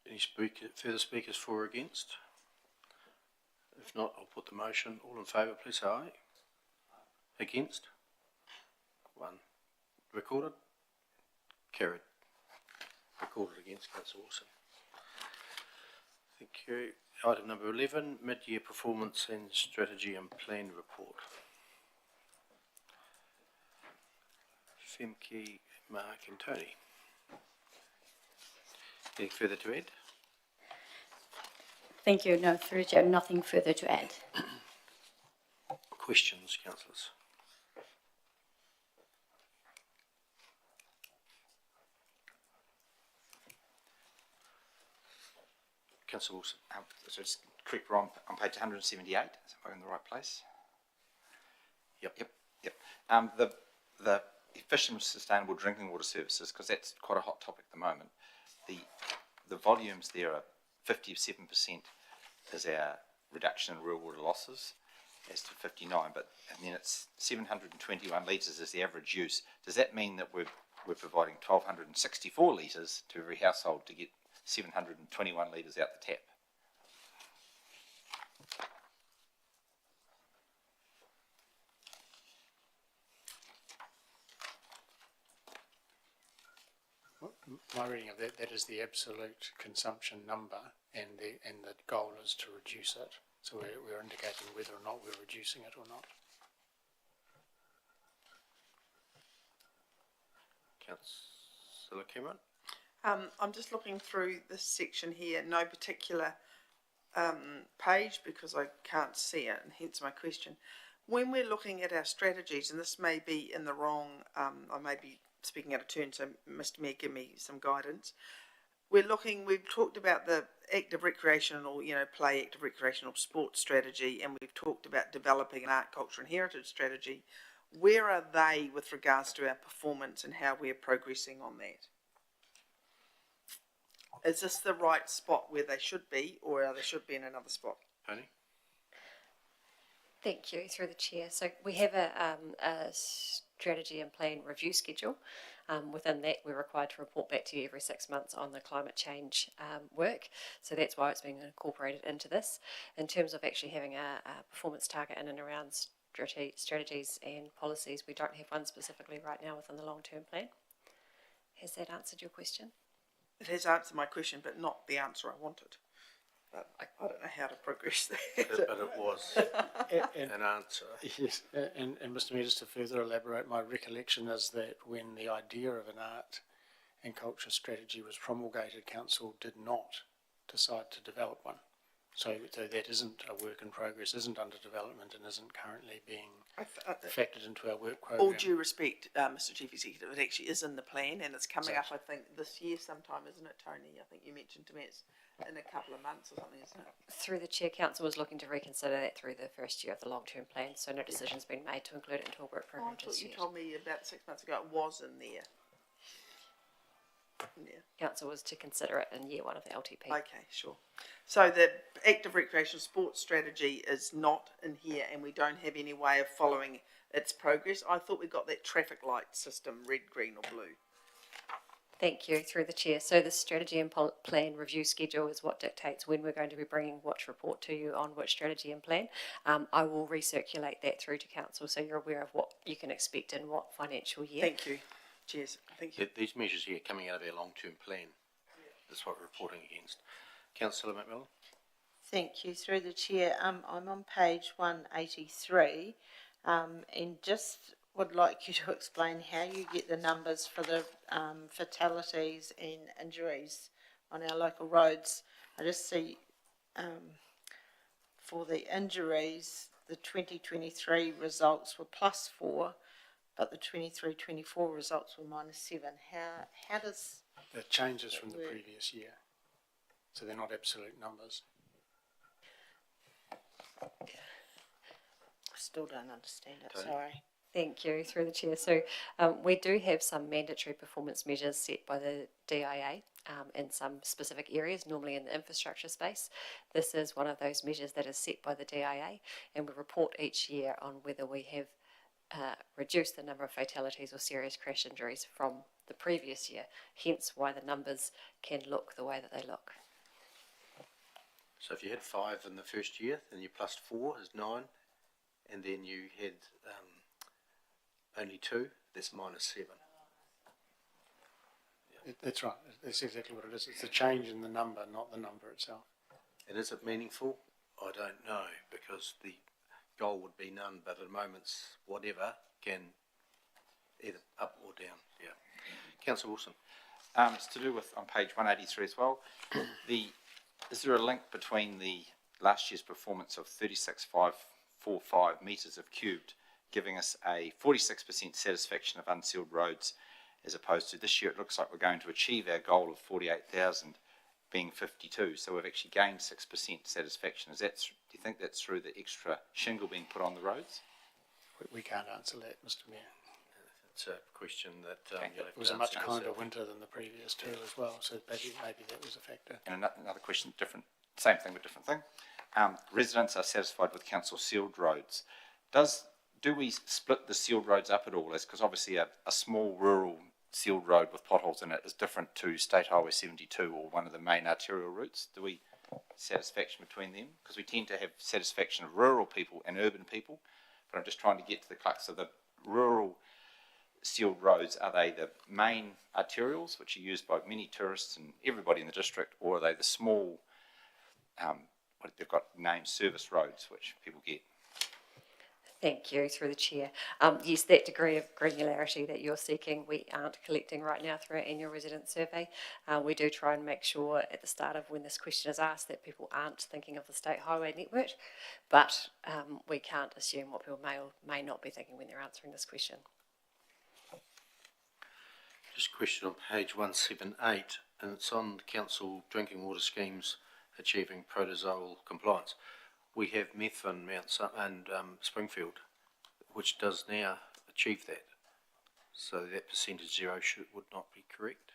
Any further speakers for or against? If not, I'll put the motion. All in favour, please say aye. Against? One. Recorded? Carried. Recorded against, Councillor Wilson. Thank you. Item number 11, mid-year performance and strategy and plan report. Femke, Mark and Tony. Anything further to add? Thank you. No, through the chair, nothing further to add. Questions, councillors? Councillor Wilson. So just correct, we're on page 178. Is we're in the right place? Yep. The efficient and sustainable drinking water services, because that's quite a hot topic at the moment. The volumes there are 57% is our reduction in real water losses, as to 59, and then it's 721 litres is the average use. Does that mean that we're providing 1,264 litres to every household to get 721 litres out the tap? My reading of that is the absolute consumption number, and the goal is to reduce it. So we're indicating whether or not we're reducing it or not. Councillor Cameron? I'm just looking through this section here, no particular page because I can't see it, and hence my question. When we're looking at our strategies, and this may be in the wrong, I may be speaking out of turn, so Mr Mayor, give me some guidance. We've talked about the active recreational, play active recreational sports strategy, and we've talked about developing an art, culture and heritage strategy. Where are they with regards to our performance and how we're progressing on that? Is this the right spot where they should be, or they should be in another spot? Tony? Thank you, through the chair. So we have a strategy and plan review schedule. Within that, we're required to report back to you every 6 months on the climate change work. So that's why it's being incorporated into this. In terms of actually having a performance target in and around strategies and policies, we don't have one specifically right now within the long-term plan. Has that answered your question? It has answered my question, but not the answer I wanted. But I don't know how to progress that. But it was an answer. Yes, and Mr Mayor, just to further elaborate, my recollection is that when the idea of an art and culture strategy was promulgated, Council did not decide to develop one. So that isn't a work in progress, isn't under development, and isn't currently being factored into our work programme. All due respect, Mr Chief Executive, it actually is in the plan, and it's coming up, I think, this year sometime, isn't it, Tony? I think you mentioned to me it's in a couple of months or something, isn't it? Through the chair, Council was looking to reconsider that through the first year of the long-term plan, so no decision's been made to include it into a work programme I thought just you yet. told me about 6 months ago it was in there. Yeah. Council was to consider it in year 1 of the LTP. Okay, sure. So the active recreational sports strategy is not in here, and we don't have any way of following its progress. I thought we got that traffic light system, red, green or blue. Thank you, through the chair. So the strategy and plan review schedule is what dictates when we're going to be bringing which report to you on which strategy and plan. I will recirculate that through to Council so you're aware of what you can expect in what financial year. Thank you. Cheers. Thank you. These measures here coming out of our long-term plan. That's what we're reporting against. Councillor McMillan? Thank you. Through the chair, I'm on page 183, and just would like you to explain how you get the numbers for the fatalities and injuries on our local roads. I just see for the injuries, the 2023 results were +4, but the 23-24 results were -7. How does The changes from the work? previous year, so they're not absolute numbers. I still don't understand it, Tony? sorry. Thank you, through the chair. So we do have some mandatory performance measures set by the DIA in some specific areas, normally in the infrastructure space. This is one of those measures that is set by the DIA, and we report each year on whether we have reduced the number of fatalities or serious crash injuries from the previous year, hence why the numbers can look the way that they look. So if you had 5 in the first year, then your +4 is 9, and then you had only 2, that's -7. That's right, that's exactly what it is. It's a change in the number, not the number itself. And is it meaningful? I don't know, because the goal would be none, but at moments, whatever can either up or down. Yeah. Councillor Wilson. It's to do with, on page 183 as well, is there a link between the last year's performance of 36,545 metres of cubed, giving us a 46% satisfaction of unsealed roads, as opposed to this year it looks like we're going to achieve our goal of 48,000 being 52, so we've actually gained 6% satisfaction. Do you think that's through the extra shingle being put on the roads? We can't answer that, Mr Mayor. It's a question that you'll have It was to a much answer kinder yourself. winter than the previous two as well, so maybe that was a factor. And another question, different, same thing but different thing. Residents are satisfied with council sealed roads. Do we split the sealed roads up at all? Because obviously a small rural sealed road with potholes in it is different to State Highway 72 or one of the main arterial routes. Do we satisfaction between them? Because we tend to have satisfaction of rural people and urban people, but I'm just trying to get to the crux of the rural sealed roads. Are they the main arterials, which are used by many tourists and everybody in the district, or are they the small, they've got named service roads, which people get? Thank you, through the chair. Yes, that degree of granularity that you're seeking, we aren't collecting right now through our annual resident survey. We do try and make sure at the start of when this question is asked that people aren't thinking of the state highway network, but we can't assume what people may or may not be thinking when they're answering this question. Just a question on page 178, and it's on the council drinking water schemes achieving protozoal compliance. We have Methven, and Springfield, which does now achieve that. So that percentage 0 would not be correct.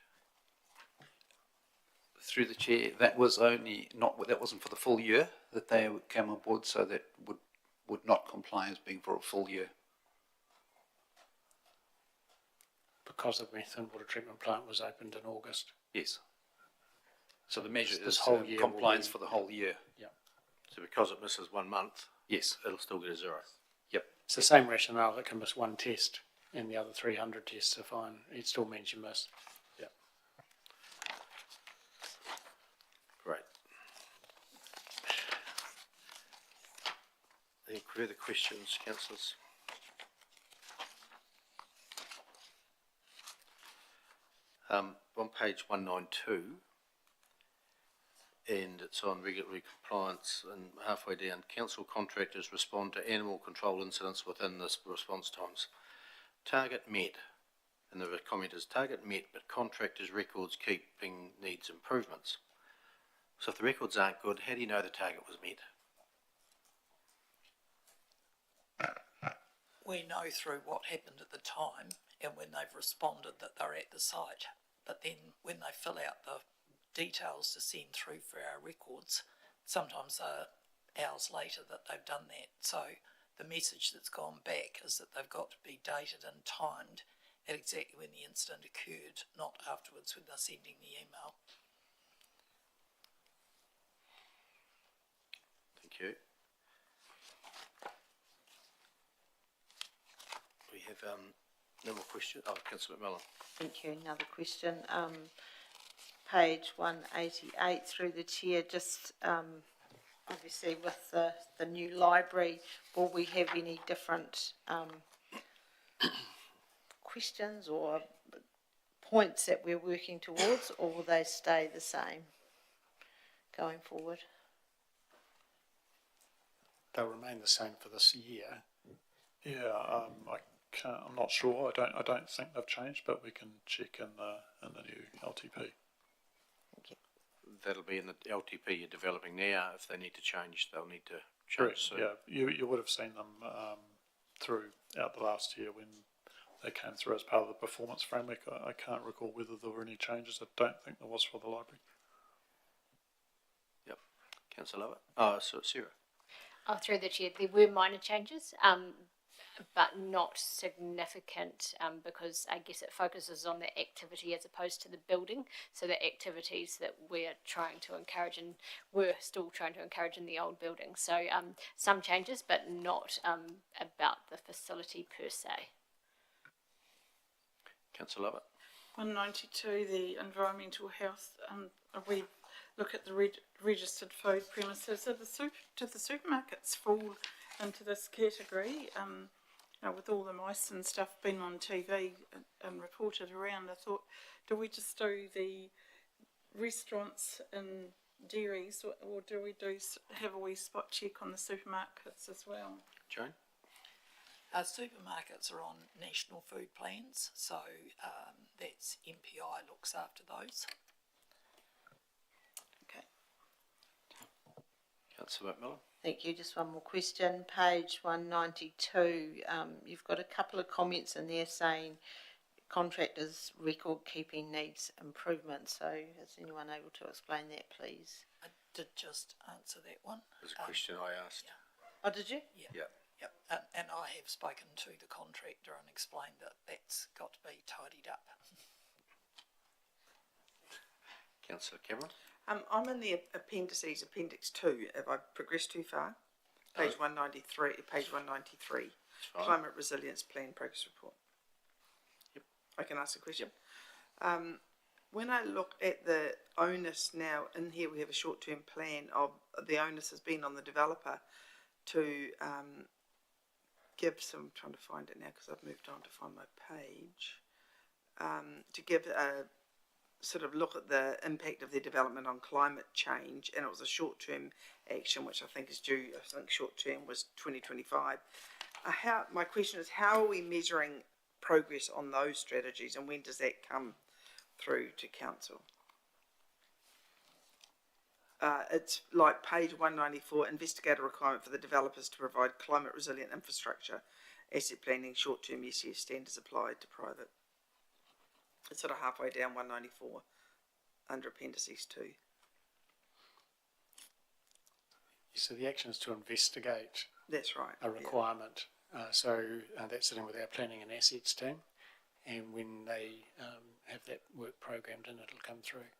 Through the chair, that was that wasn't for the full year that they came on board, so that would not comply as being for a full year. Because the Methven water treatment plant was opened in August. Yes. So the measure This is whole year compliance will be- for the whole year. Yeah. So because it misses 1 month, Yes. it'll still get a 0. Yep. It's the same rationale that can miss one test and the other 300 tests are fine. It still means you miss. Yeah. Great. Any further questions, councillors? On page 192, and it's on regulatory compliance, and halfway down, council contractors respond to animal control incidents within this response times. Target met, and the comment is target met, but contractors' records keeping needs improvements. So if the records aren't good, how do you know the target was met? We know through what happened at the time and when they've responded that they're at the site. But then when they fill out the details to send through for our records, sometimes hours later that they've done that. So the message that's gone back is that they've got to be dated and timed at exactly when the incident occurred, not afterwards when they're sending the email. Thank you. We have no more questions. Oh, Councillor McMillan. Thank you. Another question. Page 188 through the chair, just obviously with the new library, will we have any different, questions or points that we're working towards, or will they stay the same going forward? They'll remain the same for this year. Yeah, I'm not sure. I don't think they've changed, but we can check in the new LTP. That'll be in the LTP you're developing now. If they need to change, they'll need to Correct. change soon. Yeah, you would have seen them throughout the last year when they came through as part of the performance framework. I can't recall whether there were any changes. I don't think there was for the library. Yep. Councillor Lovett. Oh, so Sarah. Oh, through the chair, there were minor changes, but not significant, because I guess it focuses on the activity as opposed to the building. So the activities that we're trying to encourage and we're still trying to encourage in the old building. So some changes, but not about the facility per se. Councillor Lovett. 192, the environmental health, we look at the registered food premises. Do the supermarkets fall into this category? With all the mice and stuff being on TV and reported around, I thought, do we just do the restaurants and dairies, or do we have a wee spot check on the supermarkets as well? Joan? Supermarkets are on national food plans, so that's MPI looks after those. Okay. Councillor McMillan. Thank you. Just one more question. Page 192, you've got a couple of comments in there saying contractors' record keeping needs improvement. So is anyone able to explain that, please? I did just answer that one. There's a question I asked. Yeah. Oh, did you? Yeah. Yep. Yep. And I have spoken to the contractor and explained that that's got to be tidied up. Councillor Cameron. I'm in the appendices, Appendix 2. Have I progressed too far? Page 193. Page 193. Climate Resilience Plan Progress Report. Yep. I can ask a question. When I look at the onus now, in here we have a short-term plan of the onus has been on the developer to give some, I'm trying to find it now because I've moved on to find my page, to give a sort of look at the impact of their development on climate change, and it was a short-term action which I think is due, I think short-term was 2025. My question is, how are we measuring progress on those strategies, and when does that come through to council? It's like page 194, investigate a requirement for the developers to provide climate resilient infrastructure, asset planning, short-term SES standards applied to private. It's sort of halfway down 194 under appendices 2. So the action is to investigate. That's right. A requirement. Yeah. So that's sitting with our planning and assets team, and when they have that work programmed in, it'll come through.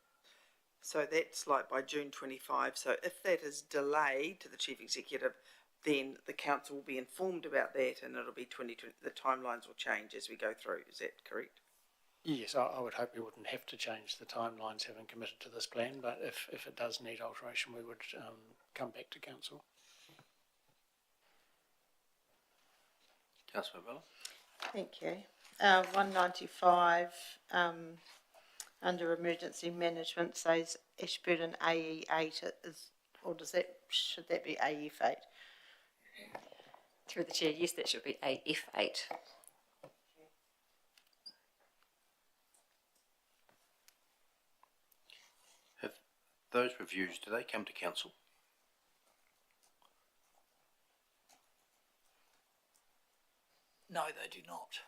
So that's like by June 25. So if that is delayed to the chief executive, then the council will be informed about that, and it'll be 2020. The timelines will change as we go through. Is that correct? Yes, I would hope we wouldn't have to change the timelines having committed to this plan, but if it does need alteration, we would come back to council. Councillor Miller. Thank you. 195 under emergency management says Ashburton AE8 is, or should that be AF8? Through the chair, yes, that should be AF8. Have those reviews, do they come to council? No, they do not.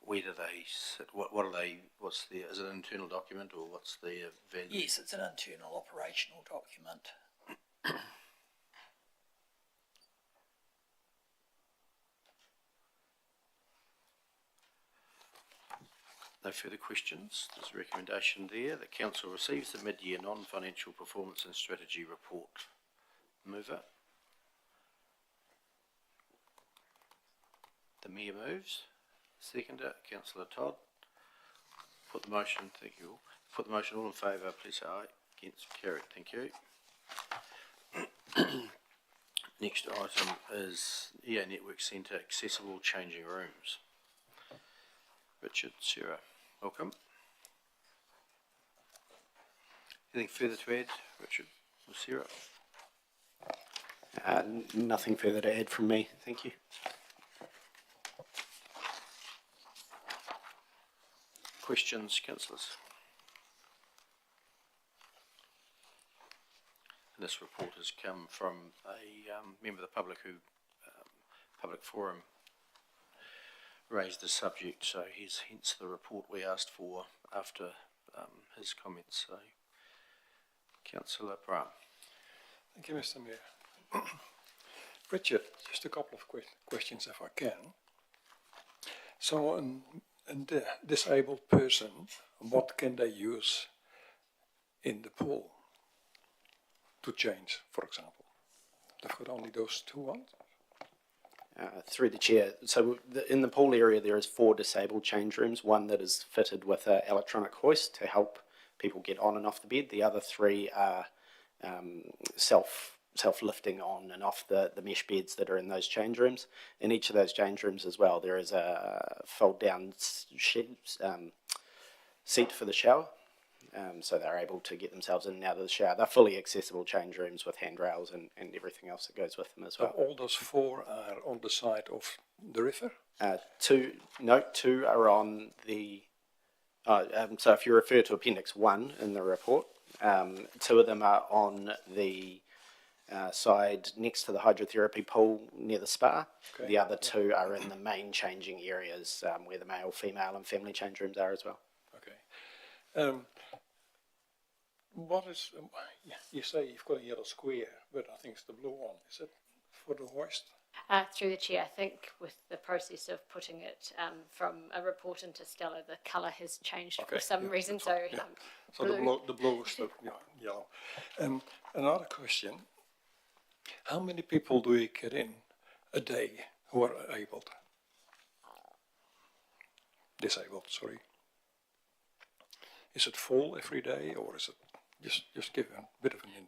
Where do they sit? What are they? Is it an internal document, or what's the value? Yes, it's an internal operational document. No further questions. There's a recommendation there that council receives the mid-year non-financial performance and strategy report. Mover. The Mayor moves. Seconder, Councillor Todd. Put the motion, thank you all. Put the motion, all in favour, please say aye. Against, carried, thank you. Next item is EA Network Centre accessible changing rooms. Richard, Sarah, welcome. Anything further to add, Richard or Sarah? Nothing further to add from me, thank you. Questions, councillors? And this report has come from a member of the public who, Public Forum, raised the subject, so he's hence the report we asked for after his comments. So, Councillor Brown. Thank you, Mr. Mayor. Richard, just a couple of questions if I can. So, a disabled person, what can they use in the pool to change, for example? They've got only those two ones? Through the chair, so in the pool area there is 4 disabled change rooms, one that is fitted with an electronic hoist to help people get on and off the bed. The other 3 are self-lifting on and off the mesh beds that are in those change rooms. In each of those change rooms as well, there is a fold-down seat for the shower, so they're able to get themselves in and out of the shower. They're fully accessible change rooms with handrails and everything else that goes with them as well. So all those 4 are on the side of the river? 2 are on the... so if you refer to Appendix 1 in the report, 2 of them are on the side next to the hydrotherapy pool near the spa. Okay. The other 2 are in the main changing areas where the male, female and family change rooms are as well. Okay. What is, you say you've got a yellow square, but I think it's the blue one. Is it for the hoist? Through the chair, I think with the process of putting it from a report into Stella, the colour has changed for some reason. So, right, so the blue is the yellow. Another question: how many people do we get in a day who are disabled? Sorry. Is it full every day, or is it just give a bit of an indication?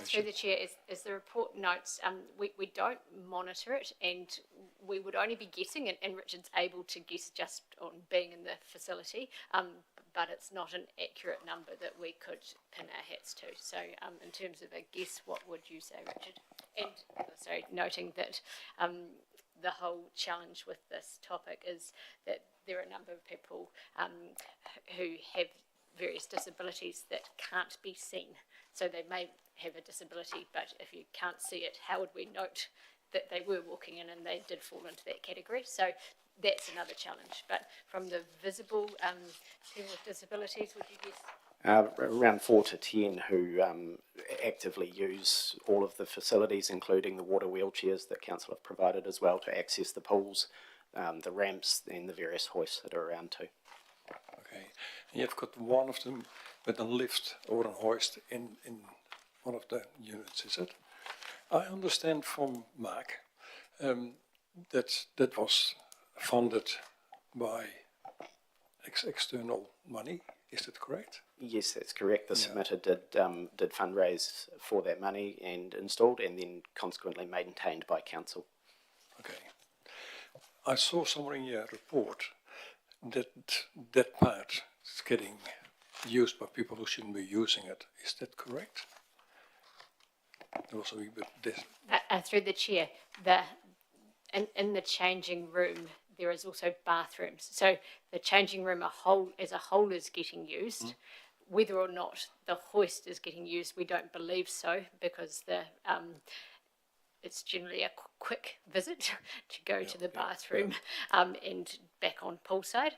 Through the chair, as the report notes, we don't monitor it, and we would only be guessing, and Richard's able to guess just on being in the facility, but it's not an accurate number that we could pin our hats to. So in terms of a guess, what would you say, Richard? And sorry, noting that the whole challenge with this topic is that there are a number of people who have various disabilities that can't be seen. So they may have a disability, but if you can't see it, how would we note that they were walking in and they did fall into that category? So that's another challenge. But from the visible people with disabilities, would you guess? Around 4 to 10 who actively use all of the facilities, including the water wheelchairs that council have provided as well to access the pools, the ramps and the various hoists that are around too. Okay, and you've got one of them with a lift or a hoist in one of the units, is it? I understand from Mark that was funded by external money. Is that correct? Yes, that's correct. The submitter did fundraise for that money and installed, and then consequently maintained by council. Okay. I saw somewhere in your report that part is getting used by people who shouldn't be using it. Is that correct? There was a wee bit through the chair, in the changing room, there is also bathrooms. So the changing room as a whole is getting used. Whether or not the hoist is getting used, we don't believe so, because it's generally a quick visit to go to the bathroom and back on poolside.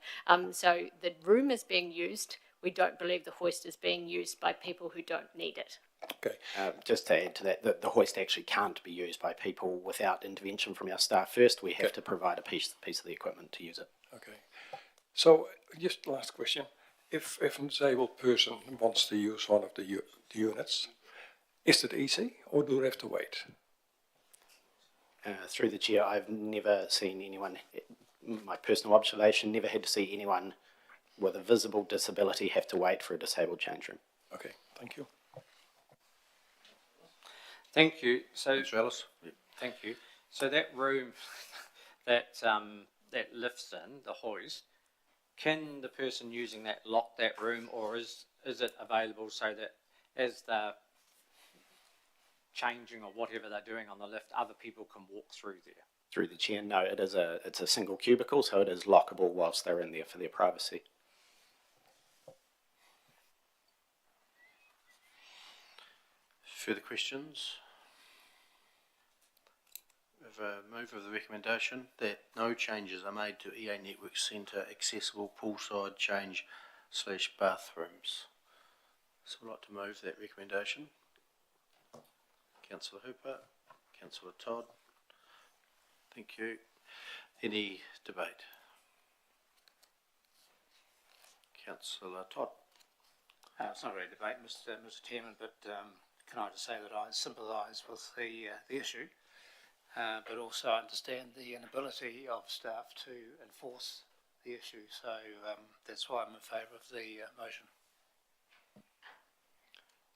So the room is being used. We don't believe the hoist is being used by people who don't need it. Okay. Just to add to that, the hoist actually can't be used by people without intervention from our staff first. We have to provide a piece of the equipment to use it. Okay. So, just last question. If a disabled person wants to use one of the units, is it easy, or do they have to wait? Through the chair, I've never seen anyone, my personal observation, never had to see anyone with a visible disability have to wait for a disabled change room. Okay, thank you. Thank you. So, Councillor Ellis? thank you. So that room that, that lifts in, the hoist, can the person using that lock that room, or is it available so that as they're changing or whatever they're doing on the lift, other people can walk through there? Through the chair, no, it's a single cubicle, so it is lockable whilst they're in there for their privacy. Further questions? We have a move of the recommendation that no changes are made to EA Network Centre accessible poolside change / bathrooms. So I'd like to move that recommendation. Councillor Hooper, Councillor Todd. Thank you. Any debate? Councillor Todd. It's not really a debate, Mr. Chairman, but can I just say that I sympathise with the issue, but also understand the inability of staff to enforce the issue. So that's why I'm in favour of the motion.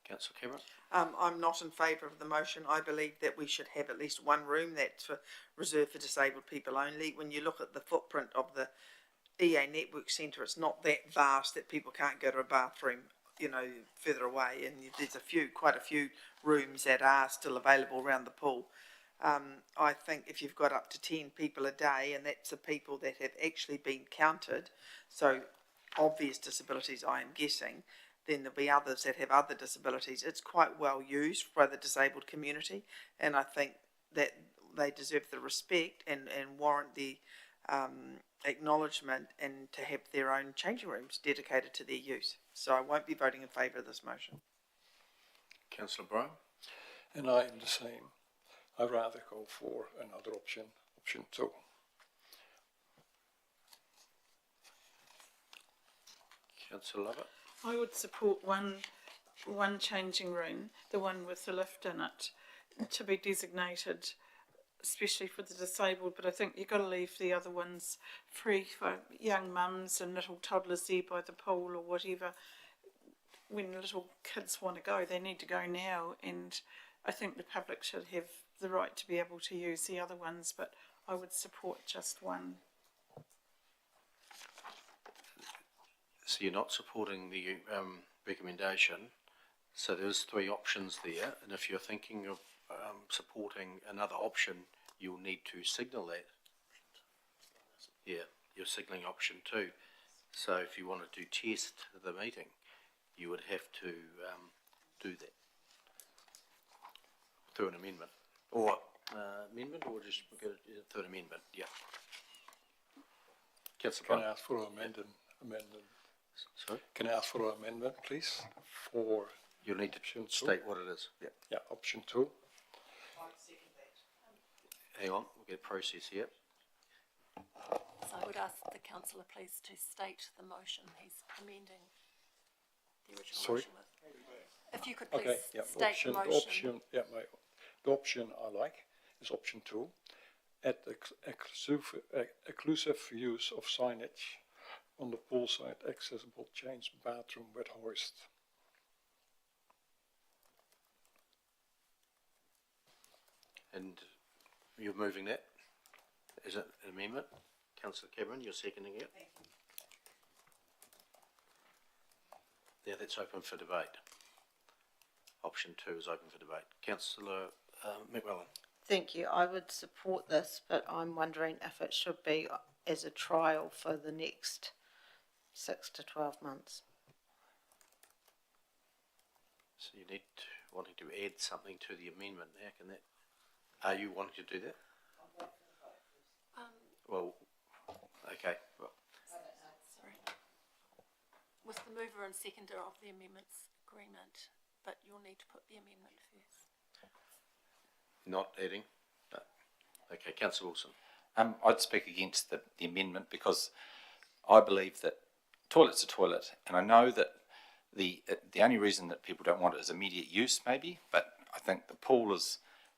Councillor Cameron. I'm not in favour of the motion. I believe that we should have at least one room that's reserved for disabled people only. When you look at the footprint of the EA Network Centre, it's not that vast that people can't go to a bathroom, you know, further away. And there's quite a few rooms that are still available around the pool. I think if you've got up to 10 people a day, and that's the people that have actually been counted, so obvious disabilities, I am guessing, then there'll be others that have other disabilities. It's quite well used by the disabled community, and I think that they deserve the respect and warrant the acknowledgement, and to have their own changing rooms dedicated to their use. So I won't be voting in favour of this motion. Councillor Brown. And I am the same. I'd rather go for another option, option 2. Councillor Lovett. I would support one changing room, the one with the lift in it, to be designated, especially for the disabled. But I think you've got to leave the other ones free for young mums and little toddlers there by the pool or whatever. When little kids want to go, they need to go now, and I think the public should have the right to be able to use the other ones, but I would support just one. So you're not supporting the recommendation. So there's 3 options there, and if you're thinking of supporting another option, you'll need to signal that. Yeah, you're signalling option 2. So if you wanted to test the meeting, you would have to do that through an amendment, or just go through an amendment. Yeah. Can I ask for an amendment? Sorry? Can I ask for an amendment, please? For you'll need to state what it is. Yeah. Yeah, option 2. Hang on, we'll get a process here. So I would ask the councillor please to state the motion he's amending the original Sorry? motion with. If you could please Okay, yeah, state the motion. The option I like is option 2. Add exclusive use of signage on the poolside accessible change bathroom with hoist. And you're moving that? Is it an amendment? Councillor Cameron, you're seconding it? Yeah, that's open for debate. Option 2 is open for debate. Councillor McMillan. Thank you. I would support this, but I'm wondering if it should be as a trial for the next 6 to 12 months. So you need wanting to add something to the amendment. How can that? Are you wanting to do that? Well, okay. Well, Sorry. With the mover and seconder of the amendments agreement, but you'll need to put the amendment first. not adding? No. Okay, Councillor Wilson. I'd speak against the amendment because I believe that toilet's a toilet, and I know that the only reason that people don't want it is immediate use, maybe, but I think the pool is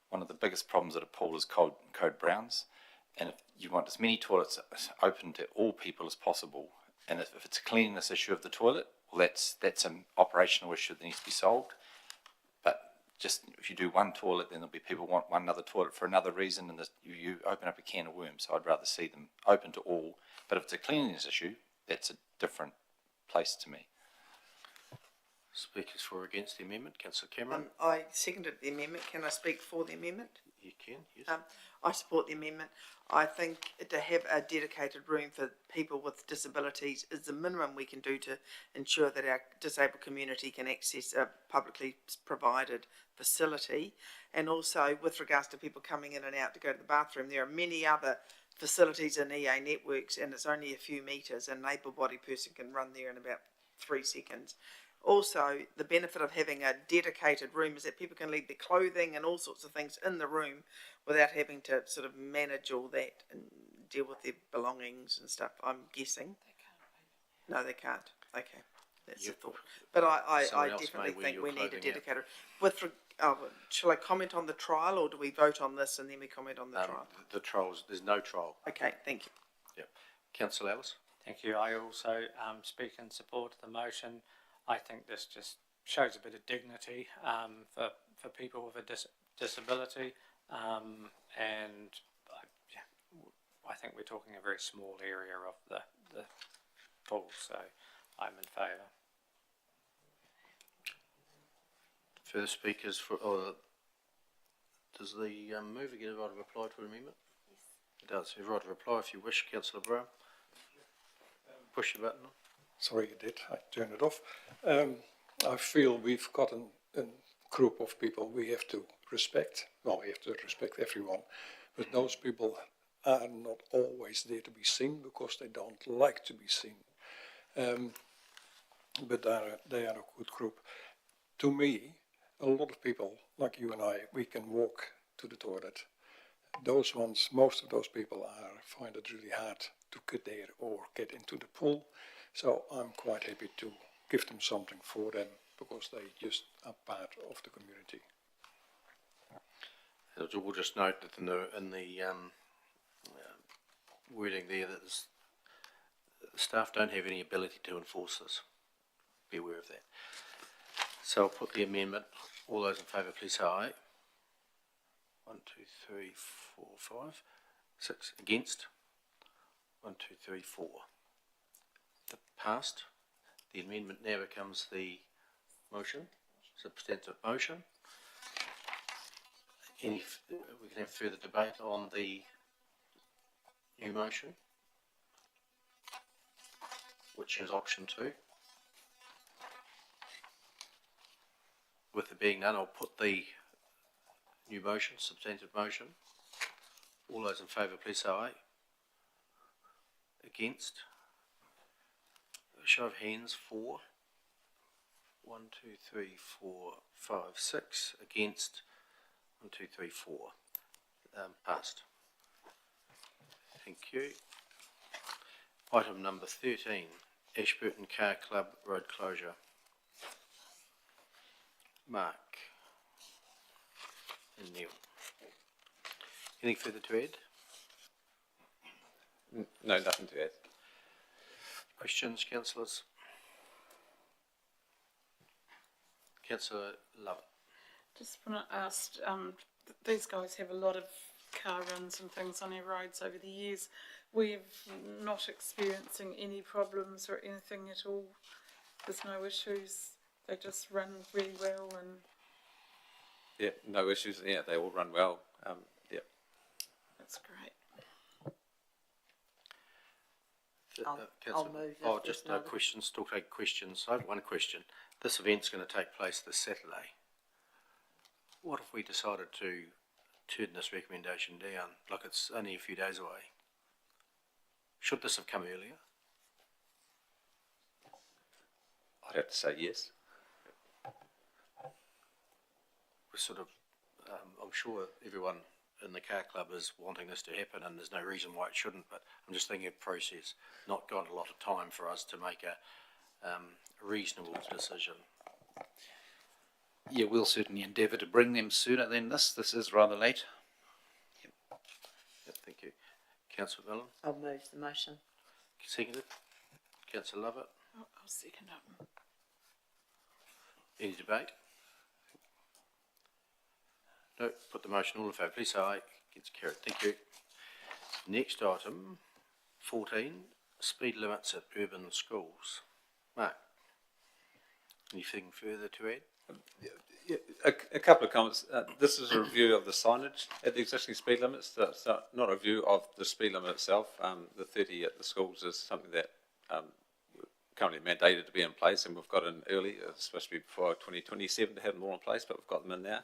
one of the biggest problems at a pool is code browns, and if you want as many toilets open to all people as possible, and if it's a cleanliness issue of the toilet, well, that's an operational issue that needs to be solved. But just, if you do one toilet, then there'll be people want one other toilet for another reason, and you open up a can of worms. So I'd rather see them open to all. But if it's a cleanliness issue, that's a different place to me. Speakers for or against the amendment, councillor Cameron? I seconded the amendment. Can I speak for the amendment? You can, yes. I support the amendment. I think to have a dedicated room for people with disabilities is the minimum we can do to ensure that our disabled community can access a publicly provided facility. And also with regards to people coming in and out to go to the bathroom, there are many other facilities in EA networks and it's only a few metres, and an able-bodied person can run there in about 3 seconds. Also, the benefit of having a dedicated room is that people can leave their clothing and all sorts of things in the room without having to sort of manage all that and deal with their belongings and stuff, I'm guessing. No, they can't. Okay. That's a thought. But I definitely think we need a dedicated... shall I comment on the trial, or do we vote on this and then we comment on the trial? The trials, there's no trial. Okay, thank you. Yep. Councillor Ellis? Thank you. I also speak in support of the motion. I think this just shows a bit of dignity for people with a disability, and I think we're talking a very small area of the pool, so I'm in favour. Further speakers for, does the mover get a right of reply to an amendment? Yes. It does. You have a right of reply if you wish, councillor Brown. Push the button. Sorry, you did. I turned it off. I feel we've got a group of people we have to respect. Well, we have to respect everyone. But those people are not always there to be seen because they don't like to be seen. But they are a good group. To me, a lot of people, like you and I, we can walk to the toilet. Those ones, most of those people find it really hard to get there or get into the pool. So I'm quite happy to give them something for them because they just are part of the community. We'll just note that in the wording there that the staff don't have any ability to enforce this. Be aware of that. So I'll put the amendment. All those in favour, please say aye. 1, 2, 3, 4, 5, 6 against. 1, 2, 3, 4. Passed. The amendment now becomes the motion, substantive motion. We can have further debate on the new motion, which is option 2. With there being none, I'll put the new motion, substantive motion. All those in favour, please say aye. Against? Show of hands, 4. 1, 2, 3, 4, 5, 6. Against? 1, 2, 3, 4. Passed. Thank you. Item number 13, Ashburton Car Club road closure. Mark and Neil. Anything further to add? No, nothing to add. Questions, councillors? Councillor Lovett. Just want to ask, these guys have a lot of car runs and things on our roads over the years. We're not experiencing any problems or anything at all. There's no issues. They just run really well and... Yeah, no issues. Yeah, they all run well. Yeah. That's great. I'll move. Oh, just no questions, still take questions. I have one question. This event's going to take place this Saturday. What if we decided to turn this recommendation down, like it's only a few days away? Should this have come earlier? I'd have to say yes. We're sort of, I'm sure everyone in the car club is wanting this to happen and there's no reason why it shouldn't, but I'm just thinking of process, not got a lot of time for us to make a reasonable decision. Yeah, we'll certainly endeavour to bring them sooner than this. This is rather late. Yep, thank you. Councillor Millen? I'll move the motion. Seconded. Councillor Lovett? I'll second it. Any debate? No, put the motion, all in favour, please say aye. Gets carried, thank you. Next item, 14, speed limits at urban schools. Mark, anything further to add? A couple of comments. This is a review of the signage at the existing speed limits. That's not a review of the speed limit itself. The 30 at the schools is something that currently mandated to be in place, and we've got in early. It's supposed to be before 2027 to have them all in place, but we've got them in now.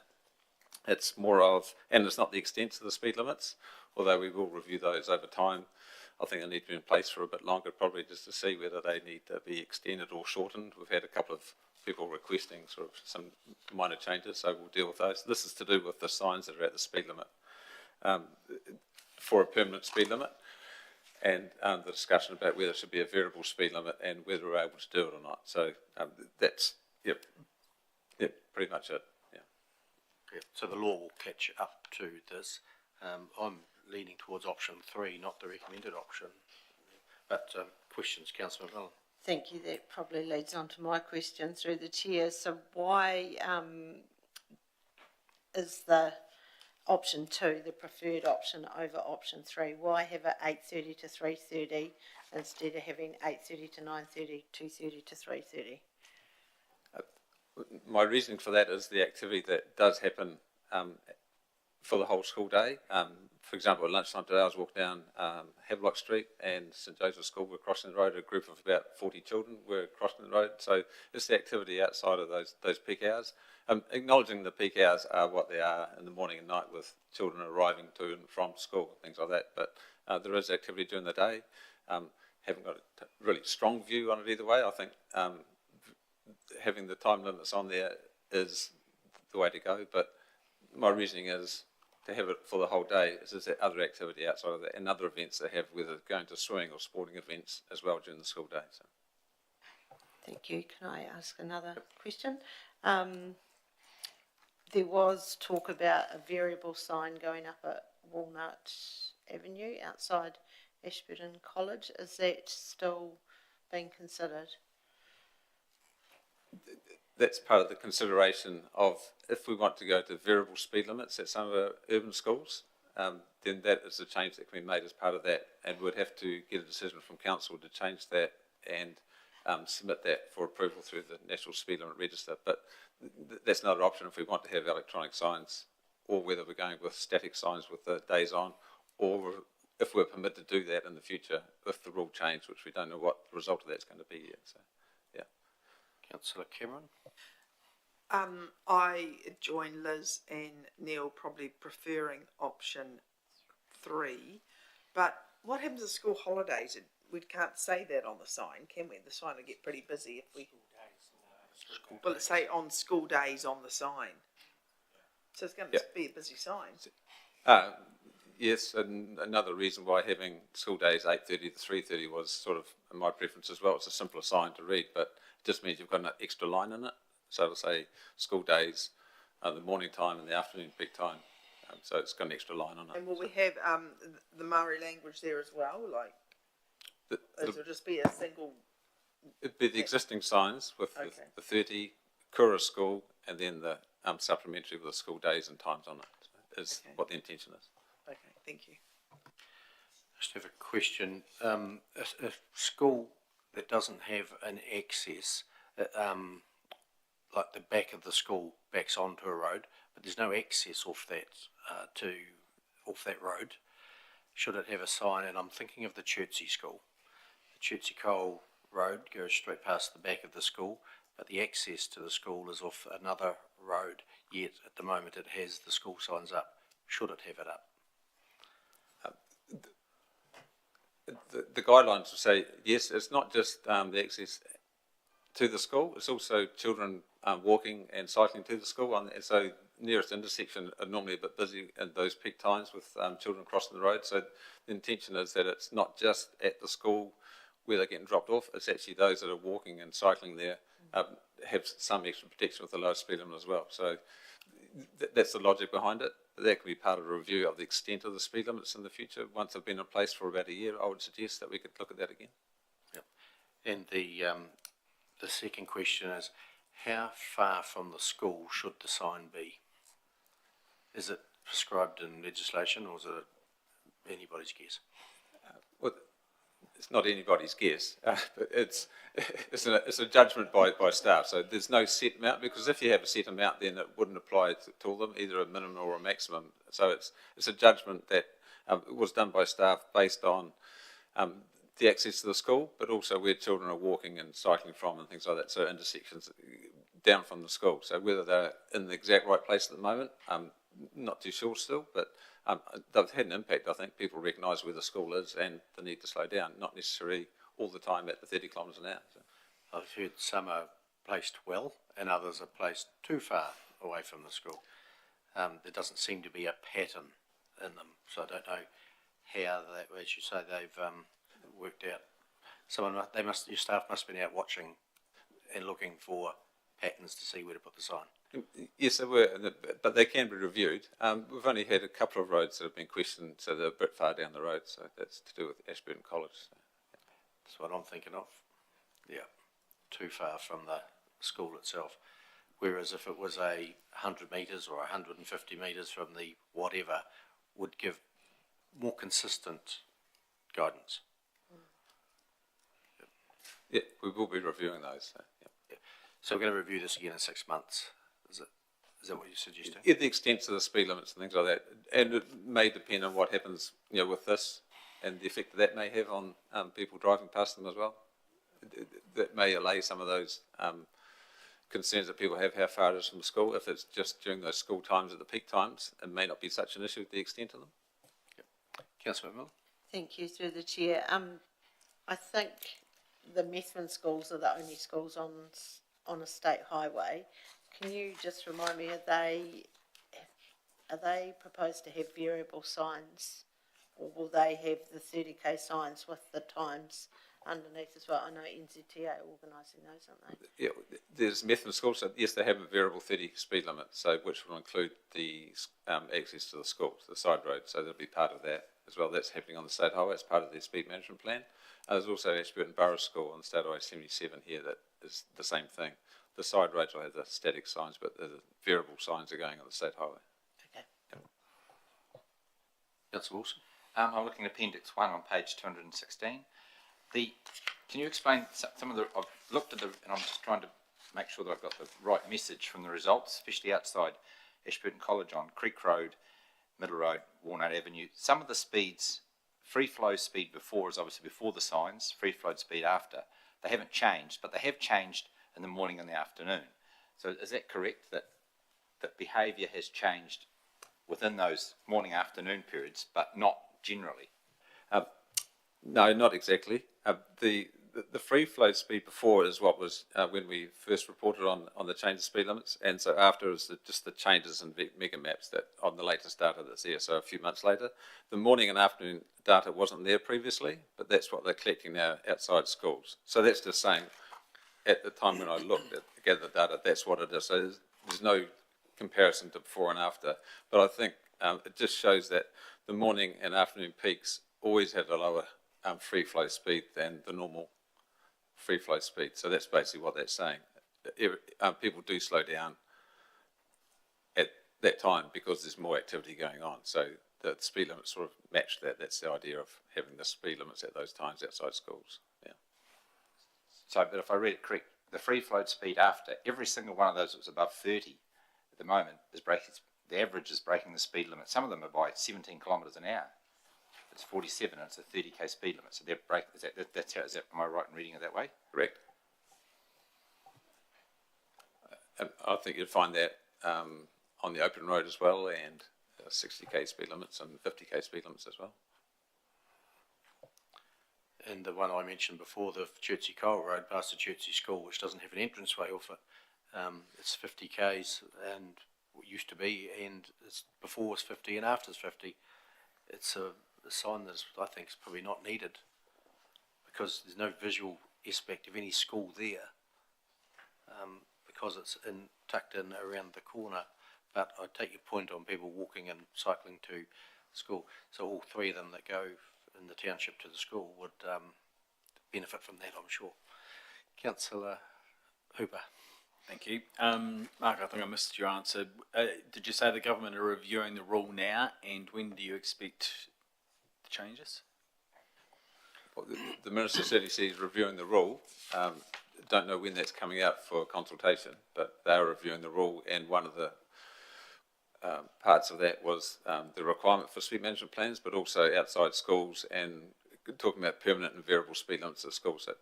It's more of, and it's not the extent of the speed limits, although we will review those over time. I think they need to be in place for a bit longer, probably just to see whether they need to be extended or shortened. We've had a couple of people requesting sort of some minor changes, so we'll deal with those. This is to do with the signs that are at the speed limit for a permanent speed limit, and the discussion about whether it should be a variable speed limit and whether we're able to do it or not. So that's, pretty much it. Yeah, so the law will catch up to this. I'm leaning towards option 3, not the recommended option. But questions, Councillor McMillan? Thank you. That probably leads on to my question through the chair. So why is the option 2 the preferred option over option 3? Why have it 8:30 to 3:30 instead of having 8:30 to 9:30, 2:30 to 3:30? My reasoning for that is the activity that does happen for the whole school day. For example, at lunchtime today I was walking down Havelock Street and St Joseph's School were crossing the road. A group of about 40 children were crossing the road. So it's the activity outside of those peak hours. Acknowledging the peak hours are what they are in the morning and night with children arriving to and from school, things like that. But there is activity during the day. Haven't got a really strong view on it either way. I think having the time limits on there is the way to go, but my reasoning is to have it for the whole day is there other activity outside of that and other events they have, whether going to swimming or sporting events as well during the school day. So. Thank you. Can I ask another question? There was talk about a variable sign going up at Walnut Avenue outside Ashburton College. Is that still being considered? That's part of the consideration of if we want to go to variable speed limits at some of our urban schools, then that is a change that can be made as part of that, and we'd have to get a decision from council to change that and submit that for approval through the National Speed Limit Register. But that's another option if we want to have electronic signs, or whether we're going with static signs with the days on, or if we're permitted to do that in the future if the rule change, which we don't know what the result of that's going to be yet. So, yeah. Councillor Cameron? I join Liz and Neil probably preferring option 3, but what happens at school holidays? We can't say that on the sign, can we? The sign will get pretty busy if we... Well, let's say on school days on the sign. So it's going to be a busy sign. Yes, and another reason why having school days 8:30 to 3:30 was sort of my preference as well. It's a simpler sign to read, but it just means you've got an extra line in it. So it'll say school days, the morning time and the afternoon peak time. So it's got an extra line on it. And will we have the Maori language there as well? Like, it'll just be a single... It'd be the existing signs with the 30, Kura School, and then the supplementary with the school days and times on it is what the intention is. Okay, thank you. Just have a question. A school that doesn't have an access, like the back of the school backs onto a road, but there's no access off that off that road. Should it have a sign? And I'm thinking of the Chertsey School. The Chertsey Cole Road goes straight past the back of the school, but the access to the school is off another road. Yet at the moment it has the school signs up. Should it have it up? The guidelines will say yes. It's not just the access to the school. It's also children walking and cycling to the school. And so nearest intersection are normally a bit busy in those peak times with children crossing the road. So the intention is that it's not just at the school where they're getting dropped off. It's actually those that are walking and cycling there have some extra protection with the low speed limit as well. So that's the logic behind it. That could be part of a review of the extent of the speed limits in the future. Once they've been in place for about a year, I would suggest that we could look at that again. Yep. And the second question is, how far from the school should the sign be? Is it prescribed in legislation, or is it anybody's guess? Well, it's not anybody's guess, but it's a judgment by staff. So there's no set amount, because if you have a set amount, then it wouldn't apply to all of them, either a minimum or a maximum. So it's a judgment that was done by staff based on the access to the school, but also where children are walking and cycling from and things like that. So intersections down from the school. So whether they're in the exact right place at the moment, I'm not too sure still, but they've had an impact. I think people recognise where the school is and the need to slow down, not necessarily all the time at the 30 kilometres an hour. So. I've heard some are placed well and others are placed too far away from the school. There doesn't seem to be a pattern in them, so I don't know how they, as you say, they've worked out. Your staff must have been out watching and looking for patterns to see where to put the sign. Yes, they were, but they can be reviewed. We've only had a couple of roads that have been questioned, so they're a bit far down the road, so that's to do with Ashburton College. So. That's what I'm thinking of. Yeah, too far from the school itself. Whereas if it was 100 metres or 150 metres from the whatever, would give more consistent guidance. Yeah, we will be reviewing those. So, yeah. So we're going to review this again in 6 months. Is that what you're suggesting? Yeah, the extent of the speed limits and things like that, and it may depend on what happens, with this and the effect that may have on people driving past them as well. That may allay some of those concerns that people have, how far it is from school. If it's just during those school times at the peak times, it may not be such an issue, the extent of them. Yep. Councillor Mill. Thank you, through the chair. I think the Methven schools are the only schools on a state highway. Can you just remind me, are they proposed to have variable signs, or will they have the 30k signs with the times underneath as well? I know NZTA are organising those, aren't they? Yeah, there's Methven schools, so yes, they have a variable 30 speed limit, so which will include the access to the school, to the side road, so that'll be part of that as well. That's happening on the state highway as part of their speed management plan. There's also Ashburton Borough School on State Highway 77 here that is the same thing. The side roads will have the static signs, but the variable signs are going on the state highway. Okay. Yep. Councillor Wilson. I'm looking at Appendix 1 on page 216. Can you explain some of the, I've looked at and I'm just trying to make sure that I've got the right message from the results, especially outside Ashburton College on Creek Road, Middle Road, Walnut Avenue. Some of the speeds, free flow speed before is obviously before the signs, free flow speed after. They haven't changed, but they have changed in the morning and the afternoon. So is that correct, that behaviour has changed within those morning afternoon periods, but not generally? No, not exactly. The free flow speed before is what was when we first reported on the change of speed limits, and so after is just the changes in mega maps that on the latest data that's there, so a few months later. The morning and afternoon data wasn't there previously, but that's what they're collecting now outside schools. So that's just saying, at the time when I looked at gathered the data, that's what it is. So there's no comparison to before and after, but I think it just shows that the morning and afternoon peaks always had a lower free flow speed than the normal free flow speed. So that's basically what that's saying. People do slow down at that time because there's more activity going on. So the speed limits sort of match that. That's the idea of having the speed limits at those times outside schools. Yeah. So, but if I read it correct, the free flow speed after, every single one of those that was above 30 at the moment is breaking, the average is breaking the speed limit. Some of them are by 17 kilometres an hour. It's 47 and it's a 30k speed limit. So they're breaking, am I right in reading it that way? Correct. I think you'd find that on the open road as well, and 60k speed limits and 50k speed limits as well. And the one I mentioned before, the Chertsey Cole Road past the Chertsey School, which doesn't have an entranceway off it, it's 50 k's and what used to be, and it's before it's 50 and after it's 50. It's a sign that I think is probably not needed because there's no visual aspect of any school there, because it's tucked in around the corner. But I take your point on people walking and cycling to school. So all three of them that go in the township to the school would benefit from that, I'm sure. Councillor Hooper. Thank you. Mark, I think I missed your answer. Did you say the government are reviewing the rule now, and when do you expect the changes? Well, the Minister said he's reviewing the rule. Don't know when that's coming out for consultation, but they are reviewing the rule, and one of the parts of that was the requirement for speed management plans, but also outside schools and talking about permanent and variable speed limits at schools. So,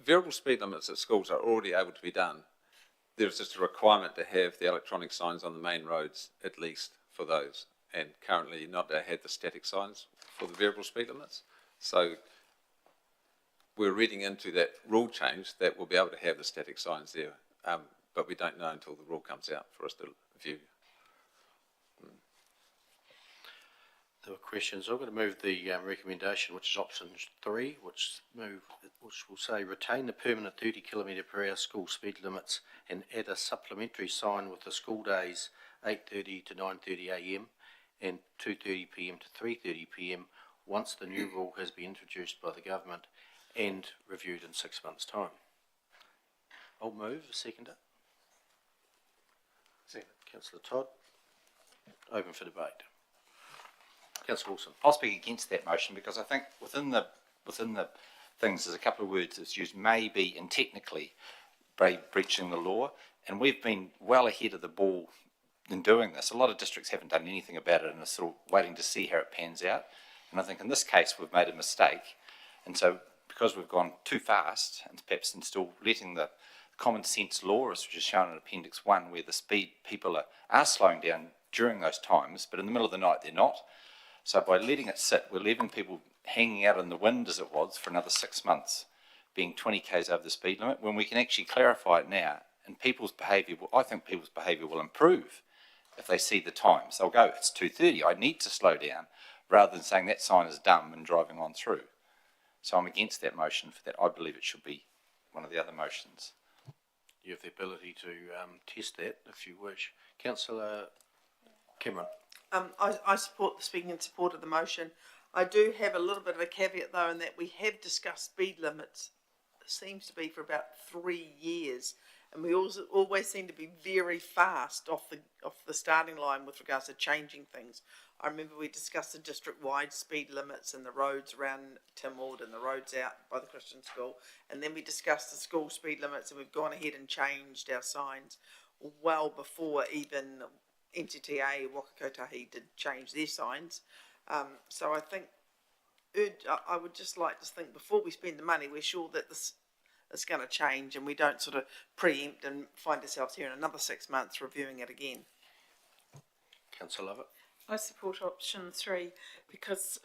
variable speed limits at schools are already able to be done. There's just a requirement to have the electronic signs on the main roads, at least for those. And currently you're not able to have the static signs for the variable speed limits. So we're reading into that rule change that we'll be able to have the static signs there. But we don't know until the rule comes out for us to view. There were questions. I'm going to move the recommendation, which is option 3, which will say retain the permanent 30 km/h school speed limits and add a supplementary sign with the school days 8:30 to 9:30 a.m. and 2:30 p.m. to 3:30 p.m. once the new rule has been introduced by the government and reviewed in 6 months' time. I'll move. Seconder. Second. Councillor Todd. Open for debate. Councillor Wilson. I'll speak against that motion because I think within the things there's a couple of words that's used, may be and technically breaching the law, and we've been well ahead of the ball in doing this. A lot of districts haven't done anything about it and are sort of waiting to see how it pans out. And I think in this case we've made a mistake, and so because we've gone too fast and perhaps still letting the common sense law, which is shown in Appendix 1, where the speed people are slowing down during those times, but in the middle of the night they're not. So by letting it sit, we're leaving people hanging out in the wind, as it was, for another 6 months, being 20 k's over the speed limit, when we can actually clarify it now, and people's behaviour, I think people's behaviour will improve if they see the times. They'll go, it's 2:30, I need to slow down, rather than saying that sign is dumb and driving on through. So I'm against that motion for that. I believe it should be one of the other motions. You have the ability to test that if you wish. Councillor Cameron. I support speaking in support of the motion. I do have a little bit of a caveat though, in that we have discussed speed limits, it seems to be for about 3 years, and we always seem to be very fast off the starting line with regards to changing things. I remember we discussed the district-wide speed limits and the roads around Timwood and the roads out by the Christian school, and then we discussed the school speed limits, and we've gone ahead and changed our signs well before even NZTA, Waka Kotahi did change their signs. So I think I would just like to think before we spend the money, we're sure that this is going to change and we don't sort of preempt and find ourselves here in another 6 months reviewing it again. Councillor Lovett. I support option 3 because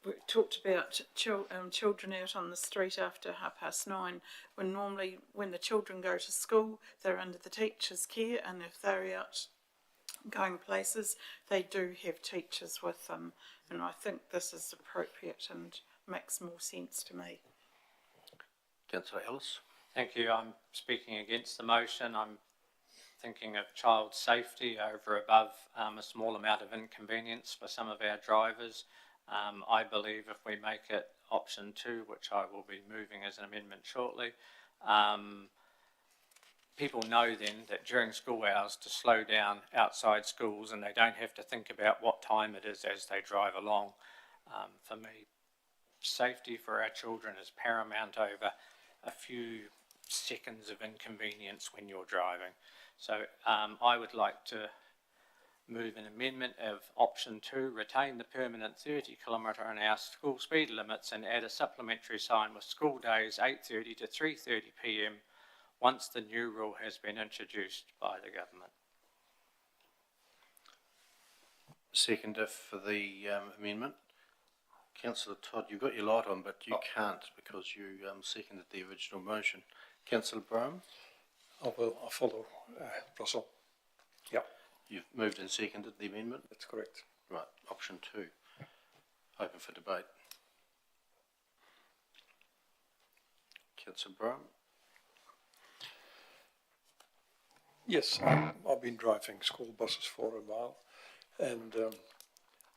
we talked about children out on the street after 9:30, when normally when the children go to school, they're under the teacher's care, and if they're out going places, they do have teachers with them, and I think this is appropriate and makes more sense to me. Councillor Ellis. Thank you. I'm speaking against the motion. I'm thinking of child safety over above a small amount of inconvenience for some of our drivers. I believe if we make it option 2, which I will be moving as an amendment shortly, people know then that during school hours to slow down outside schools, and they don't have to think about what time it is as they drive along. For me, safety for our children is paramount over a few seconds of inconvenience when you're driving. So I would like to move an amendment of option 2, retain the permanent 30 km/h school speed limits and add a supplementary sign with school days 8:30 to 3:30 p.m. once the new rule has been introduced by the government. Seconder for the amendment. Councillor Todd, you've got your light on, but you can't because you seconded the original motion. Councillor Brown. I'll follow Russell. Yep. You've moved and seconded the amendment? That's correct. Right, option 2. Open for debate. Councillor Brown. Yes, I've been driving school buses for a while, and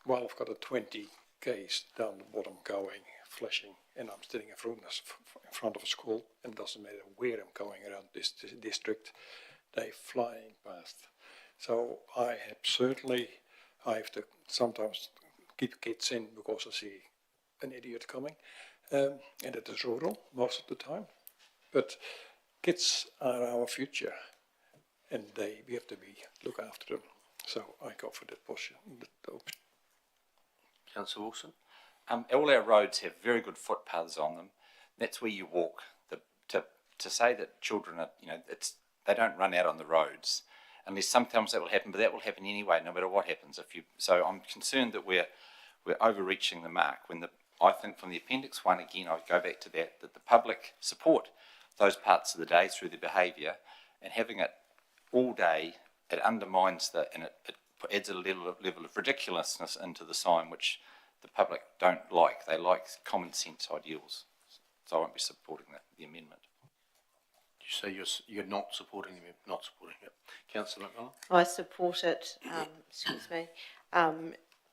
while I've got a 20 k's down the bottom going flashing and I'm standing in front of a school, and it doesn't matter where I'm going around this district, they're flying past. So I have to sometimes keep kids in because I see an idiot coming, and it is rural most of the time. But kids are our future, and we have to look after them. So I go for that option. Councillor Wilson? All our roads have very good footpaths on them. That's where you walk. To say that children are, they don't run out on the roads, unless sometimes that will happen, but that will happen anyway, no matter what happens. So I'm concerned that we're overreaching the mark. I think from the Appendix 1, again, I go back to that the public support those parts of the day through their behaviour, and having it all day, it undermines and it adds a level of ridiculousness into the sign, which the public don't like. They like common sense ideals. So I won't be supporting the amendment. You say you're not supporting it. Councillor McMillan? I support it, excuse me.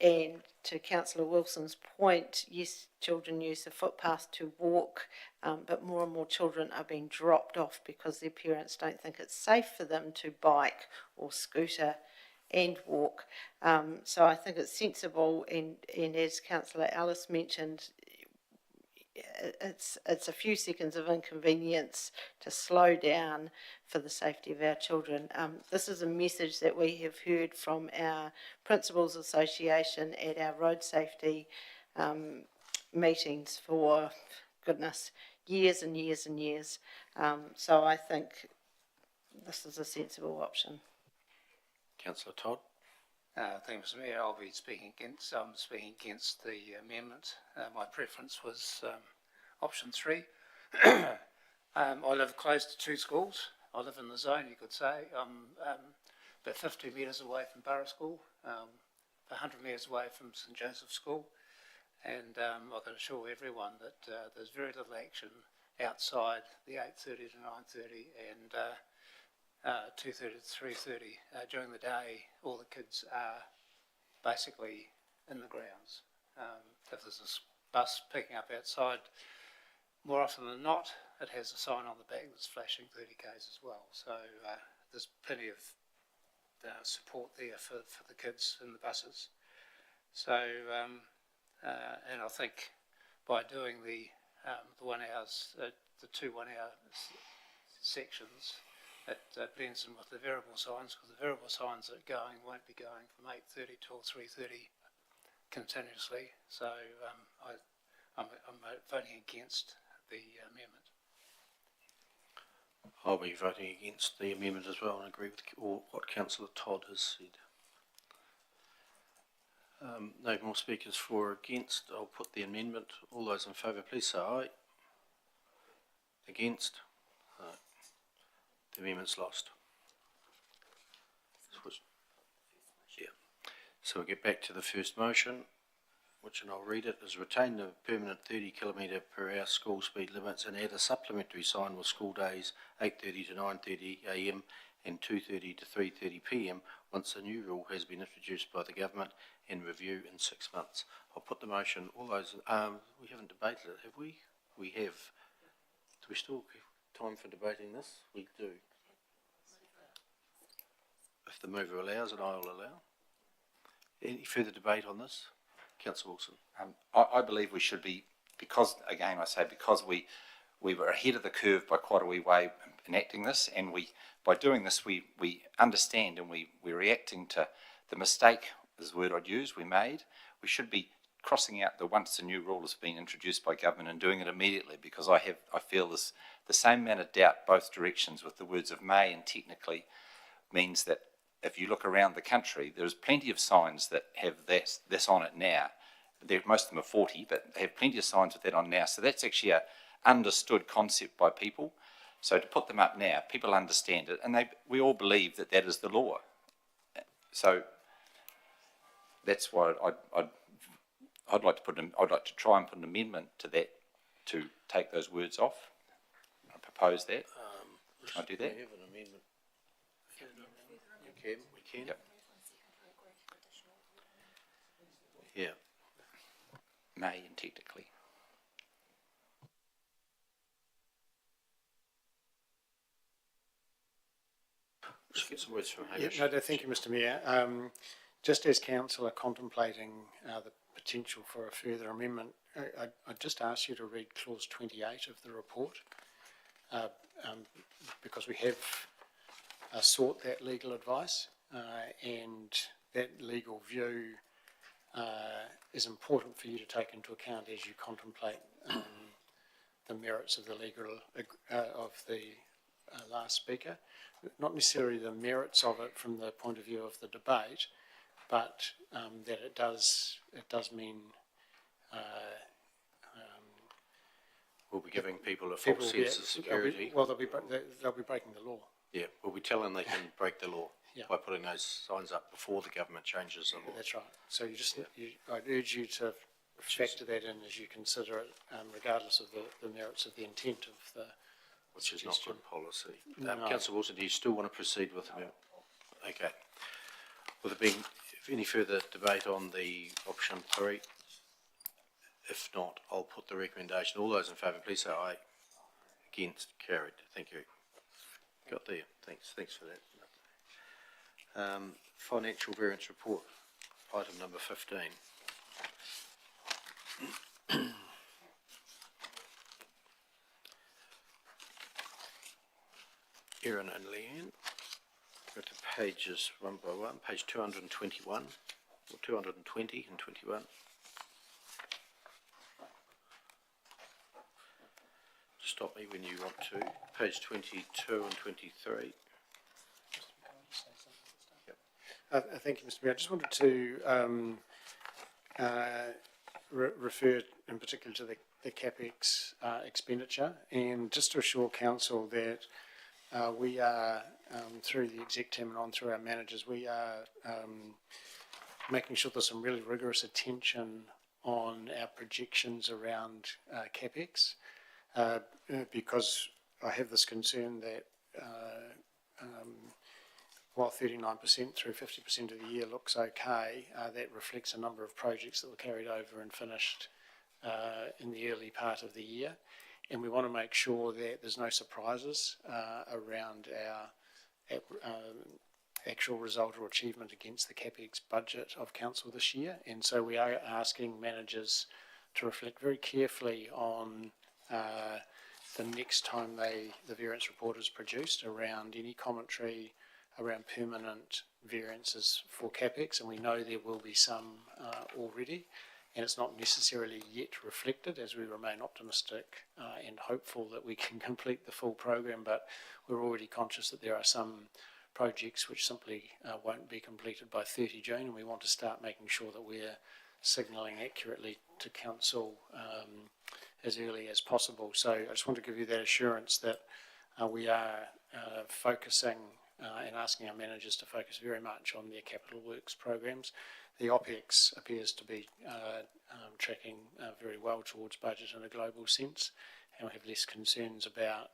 And to Councillor Wilson's point, yes, children use the footpath to walk, but more and more children are being dropped off because their parents don't think it's safe for them to bike or scooter and walk. So I think it's sensible, and as Councillor Ellis mentioned, it's a few seconds of inconvenience to slow down for the safety of our children. This is a message that we have heard from our Principals Association at our road safety meetings for, goodness, years and years and years. So I think this is a sensible option. Councillor Todd? Thank you, Mr. Mayor. I'll be speaking against the amendment. My preference was option 3. I live close to 2 schools. I live in the zone, you could say. I'm about 50 metres away from Borough School, 100 metres away from St Joseph's School, and I can assure everyone that there's very little action outside the 8:30 to 9:30 and 2:30 to 3:30. During the day, all the kids are basically in the grounds. If there's a bus picking up outside, more often than not, it has a sign on the back that's flashing 30 k's as well. So there's plenty of support there for the kids in the buses. So, and I think by doing the 1 hours, the 2 1 hour sections, it blends in with the variable signs, because the variable signs that are going won't be going from 8:30 till 3:30 continuously. So I'm voting against the amendment. I'll be voting against the amendment as well, and agree with what Councillor Todd has said. No more speakers for or against. I'll put the amendment. All those in favour, please say aye. Against? The amendment's lost. Yeah. So we'll get back to the first motion, which, and I'll read it, is retain the permanent 30 km/h school speed limits and add a supplementary sign with school days 8:30 to 9:30 a.m. and 2:30 to 3:30 p.m. once the new rule has been introduced by the government and review in 6 months. I'll put the motion. All those, we haven't debated it, have we? We have. Do we still have time for debating this? We do. If the mover allows, and I will allow. Any further debate on this? Councillor Wilson. I believe we should be, because, again, I say, because we were ahead of the curve by quite a wee way enacting this, and by doing this, we understand and we're reacting to the mistake, is the word I'd use, we made. We should be crossing out the once the new rule has been introduced by government and doing it immediately, because I feel this the same amount of doubt both directions with the words of may and technically means that if you look around the country, there's plenty of signs that have this on it now. Most of them are 40, but they have plenty of signs with that on now. So that's actually a understood concept by people. So to put them up now, people understand it, and we all believe that is the law. So that's why I'd like to try and put an amendment to that to take those words off. I propose that. Can I do that? We have an amendment. We can. Yep. Yeah. May and technically. Just get some words from Yeah, Hamish. no, thank you, Mr Mayor. Just as council are contemplating the potential for a further amendment, I'd just ask you to read clause 28 of the report, because we have sought that legal advice, and that legal view is important for you to take into account as you contemplate the merits of the legal of the last speaker. Not necessarily the merits of it from the point of view of the debate, but that it does mean We'll be giving people a false sense of security. they'll be breaking the law. Yeah, we'll be telling them they can break the law Yeah. by putting those signs up before the government changes the law. That's right. So I'd urge you to factor that in as you consider it, regardless of the merits of the intent of the Which is not suggestion. good policy. No. Councillor Wilson, do you still want to proceed with the... Okay. Will there be any further debate on the option 3? If not, I'll put the recommendation. All those in favour, please say aye. Against, carried. Thank you. Got there. Thanks for that. Financial variance report, item number 15. Erin and Leanne, go to pages one by one, page 221, or 220 and 21. Stop me when you want to. Page 22 and 23. Thank you, Mr Mayor. I just wanted to refer in particular to the CapEx expenditure, and just to assure council that we are, through the exec team and on through our managers, we are making sure there's some really rigorous attention on our projections around CapEx, because I have this concern that while 39% through 50% of the year looks okay, that reflects a number of projects that were carried over and finished in the early part of the year. And we want to make sure that there's no surprises around our actual result or achievement against the CapEx budget of council this year. And so we are asking managers to reflect very carefully on the next time the variance report is produced around any commentary around permanent variances for CapEx, and we know there will be some already, and it's not necessarily yet reflected, as we remain optimistic and hopeful that we can complete the full program, but we're already conscious that there are some projects which simply won't be completed by 30 June, and we want to start making sure that we're signalling accurately to council as early as possible. So I just want to give you that assurance that we are focusing and asking our managers to focus very much on their capital works programs. The OPEX appears to be tracking very well towards budget in a global sense, and we have less concerns about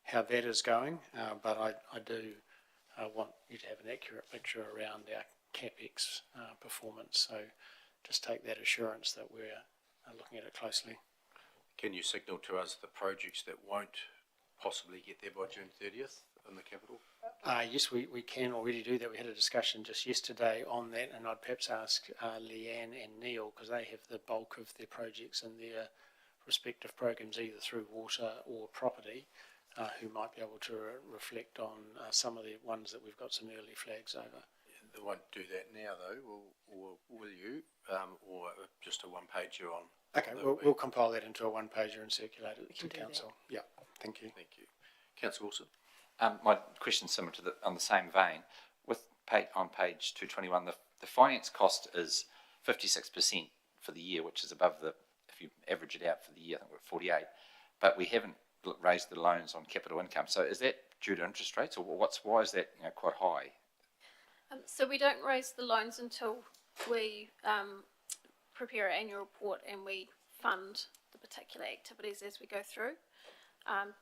how that is going, but I do want you to have an accurate picture around our CapEx performance, so just take that assurance that we're looking at it closely. Can you signal to us the projects that won't possibly get there by June 30th in the capital? Yes, we can already do that. We had a discussion just yesterday on that, and I'd perhaps ask Leanne and Neil, because they have the bulk of their projects in their respective programs, either through water or property, who might be able to reflect on some of the ones that we've got some early flags over. They won't do that now, though, will you? Or just a one-pager on? Okay, we'll compile that into a one-pager and circulate it to council. Yeah, thank you. Thank you. Councillor Wilson. My question's similar to on the same vein. On page 221, the finance cost is 56% for the year, which is above if you average it out for the year, I think we're at 48. But we haven't raised the loans on capital income. So is that due to interest rates, or why is that quite high? So we don't raise the loans until we prepare our annual report and we fund the particular activities as we go through.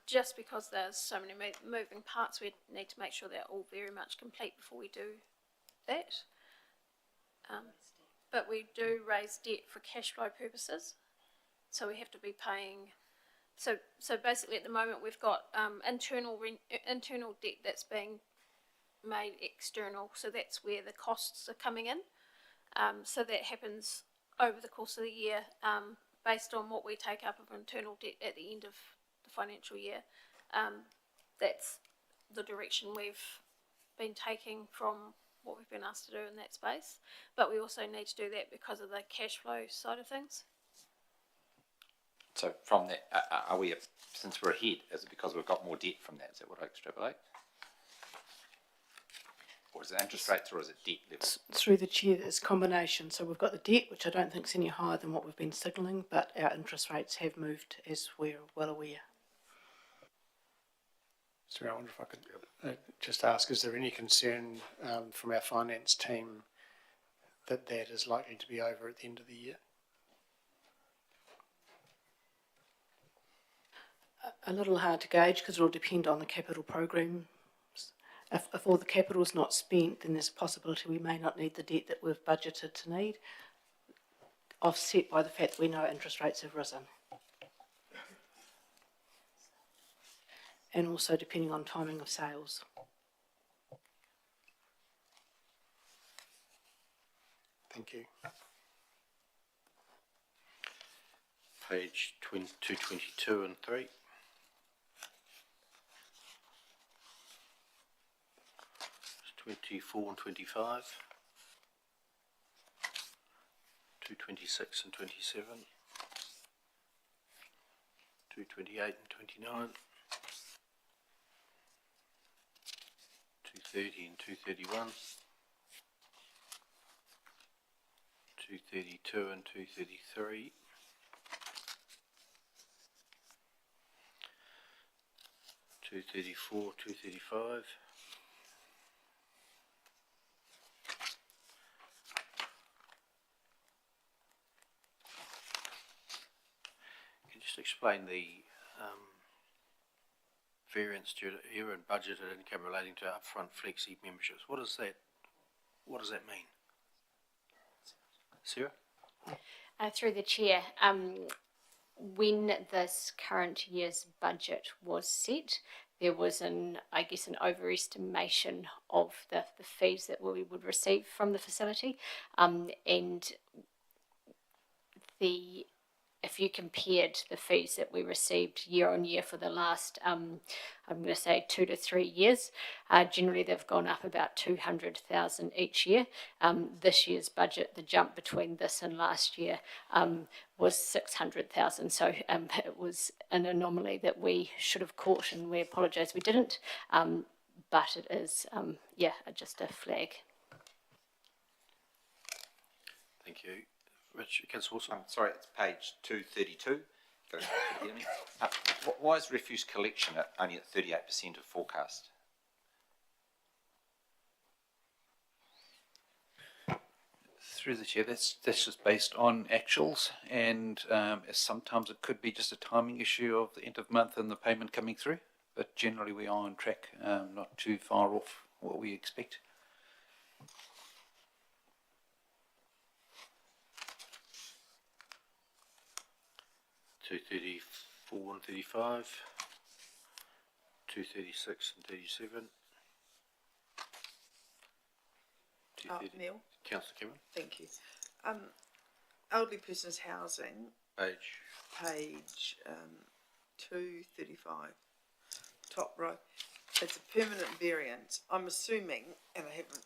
Just because there's so many moving parts, we need to make sure they're all very much complete before we do that. But we do raise debt for cash flow purposes, so we have to be paying so basically at the moment we've got internal debt that's being made external, so that's where the costs are coming in. So that happens over the course of the year, based on what we take up of internal debt at the end of the financial year. That's the direction we've been taking from what we've been asked to do in that space. But we also need to do that because of the cash flow side of things. So from that, are we, since we're ahead, is it because we've got more debt from that? Is that what I extrapolate? Or is it interest rates or is it debt levels? Through the chair, there's a combination. So we've got the debt, which I don't think is any higher than what we've been signalling, but our interest rates have moved, as we're well aware. So I wonder if I could just ask, is there any concern from our finance team that that is likely to be over at the end of the year? A little hard to gauge because it will depend on the capital programs. If all the capital is not spent, then there's a possibility we may not need the debt that we've budgeted to need, offset by the fact that we know interest rates have risen. And also depending on timing of sales. Thank you. Page 222 and 3. It's 24 and 25. 226 and 27. 228 and 29. 230 and 231. 232 and 233. 234, 235. Can you just explain the variance due to error in budgeted income relating to upfront flexi memberships? What does that mean? Sarah? Through the chair, when this current year's budget was set, there was an overestimation of the fees that we would receive from the facility, and if you compared the fees that we received year on year for the last, I'm going to say 2 to 3 years, generally they've gone up about 200,000 each year. This year's budget, the jump between this and last year was 600,000. So it was an anomaly that we should have caught, and we apologise we didn't. But it is, just a flag. Thank you. Rich, Councillor Wilson. Sorry, it's page 232. Why is refuse collection only at 38% of forecast? Through the chair, that's just based on actuals, and sometimes it could be just a timing issue of the end of month and the payment coming through. But generally, we are on track, not too far off what we expect. Two 34 and 35, 236 and 37. Neil? Councillor Cameron. Thank you. Elderly persons housing. Page 235, top row. It's a permanent variance. I'm assuming, and I haven't,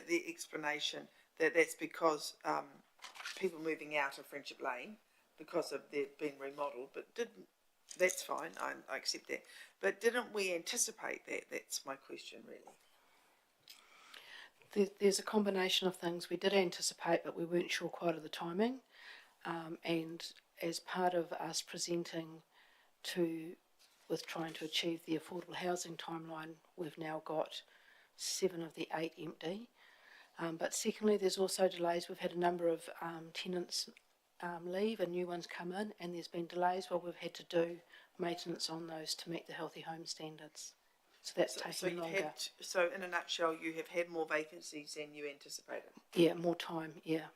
the explanation that's because people moving out of Friendship Lane because of their being remodelled, but that's fine, I accept that. But didn't we anticipate that? That's my question, really. There's a combination of things we did anticipate, but we weren't sure quite of the timing. And as part of us presenting with trying to achieve the affordable housing timeline, we've now got 7 of the 8 empty. But secondly, there's also delays. We've had a number of tenants leave and new ones come in, and there's been delays while we've had to do maintenance on those to meet the Healthy Home standards. So that's taking longer. So in a nutshell, you have had more vacancies than you anticipated? Yeah, more time, yeah.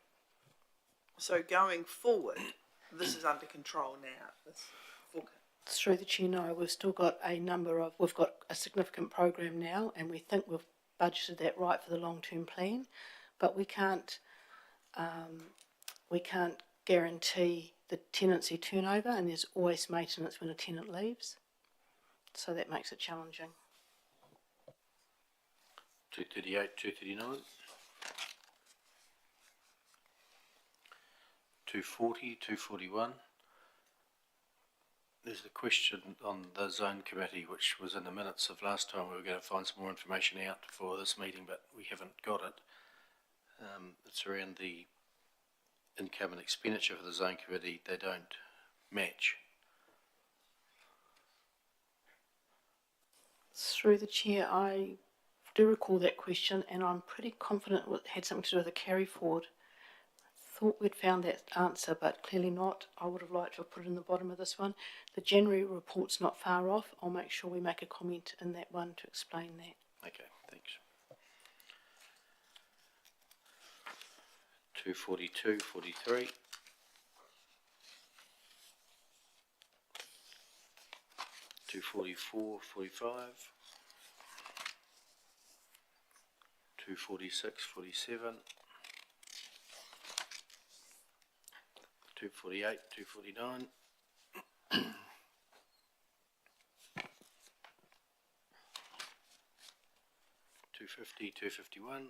So going forward, this is under control now, this Through the chair, no, we've still got we've got a significant program now, and we think we've budgeted that right for the long-term plan, but we can't guarantee the tenancy turnover, and there's always maintenance when a tenant leaves, so that makes it challenging. 238, 239. 240, 241. There's a question on the zone committee, which was in the minutes of last time. We were going to find some more information out for this meeting, but we haven't got it. It's around the income and expenditure for the zone committee. They don't match. Through the chair, I do recall that question, and I'm pretty confident it had something to do with a carry forward. Thought we'd found that answer, but clearly not. I would have liked to have put it in the bottom of this one. The January report's not far off. I'll make sure we make a comment in that one to explain that. Okay, thanks. 242, 43. 244, 45. 246, 47. 248, 249. 250, 251.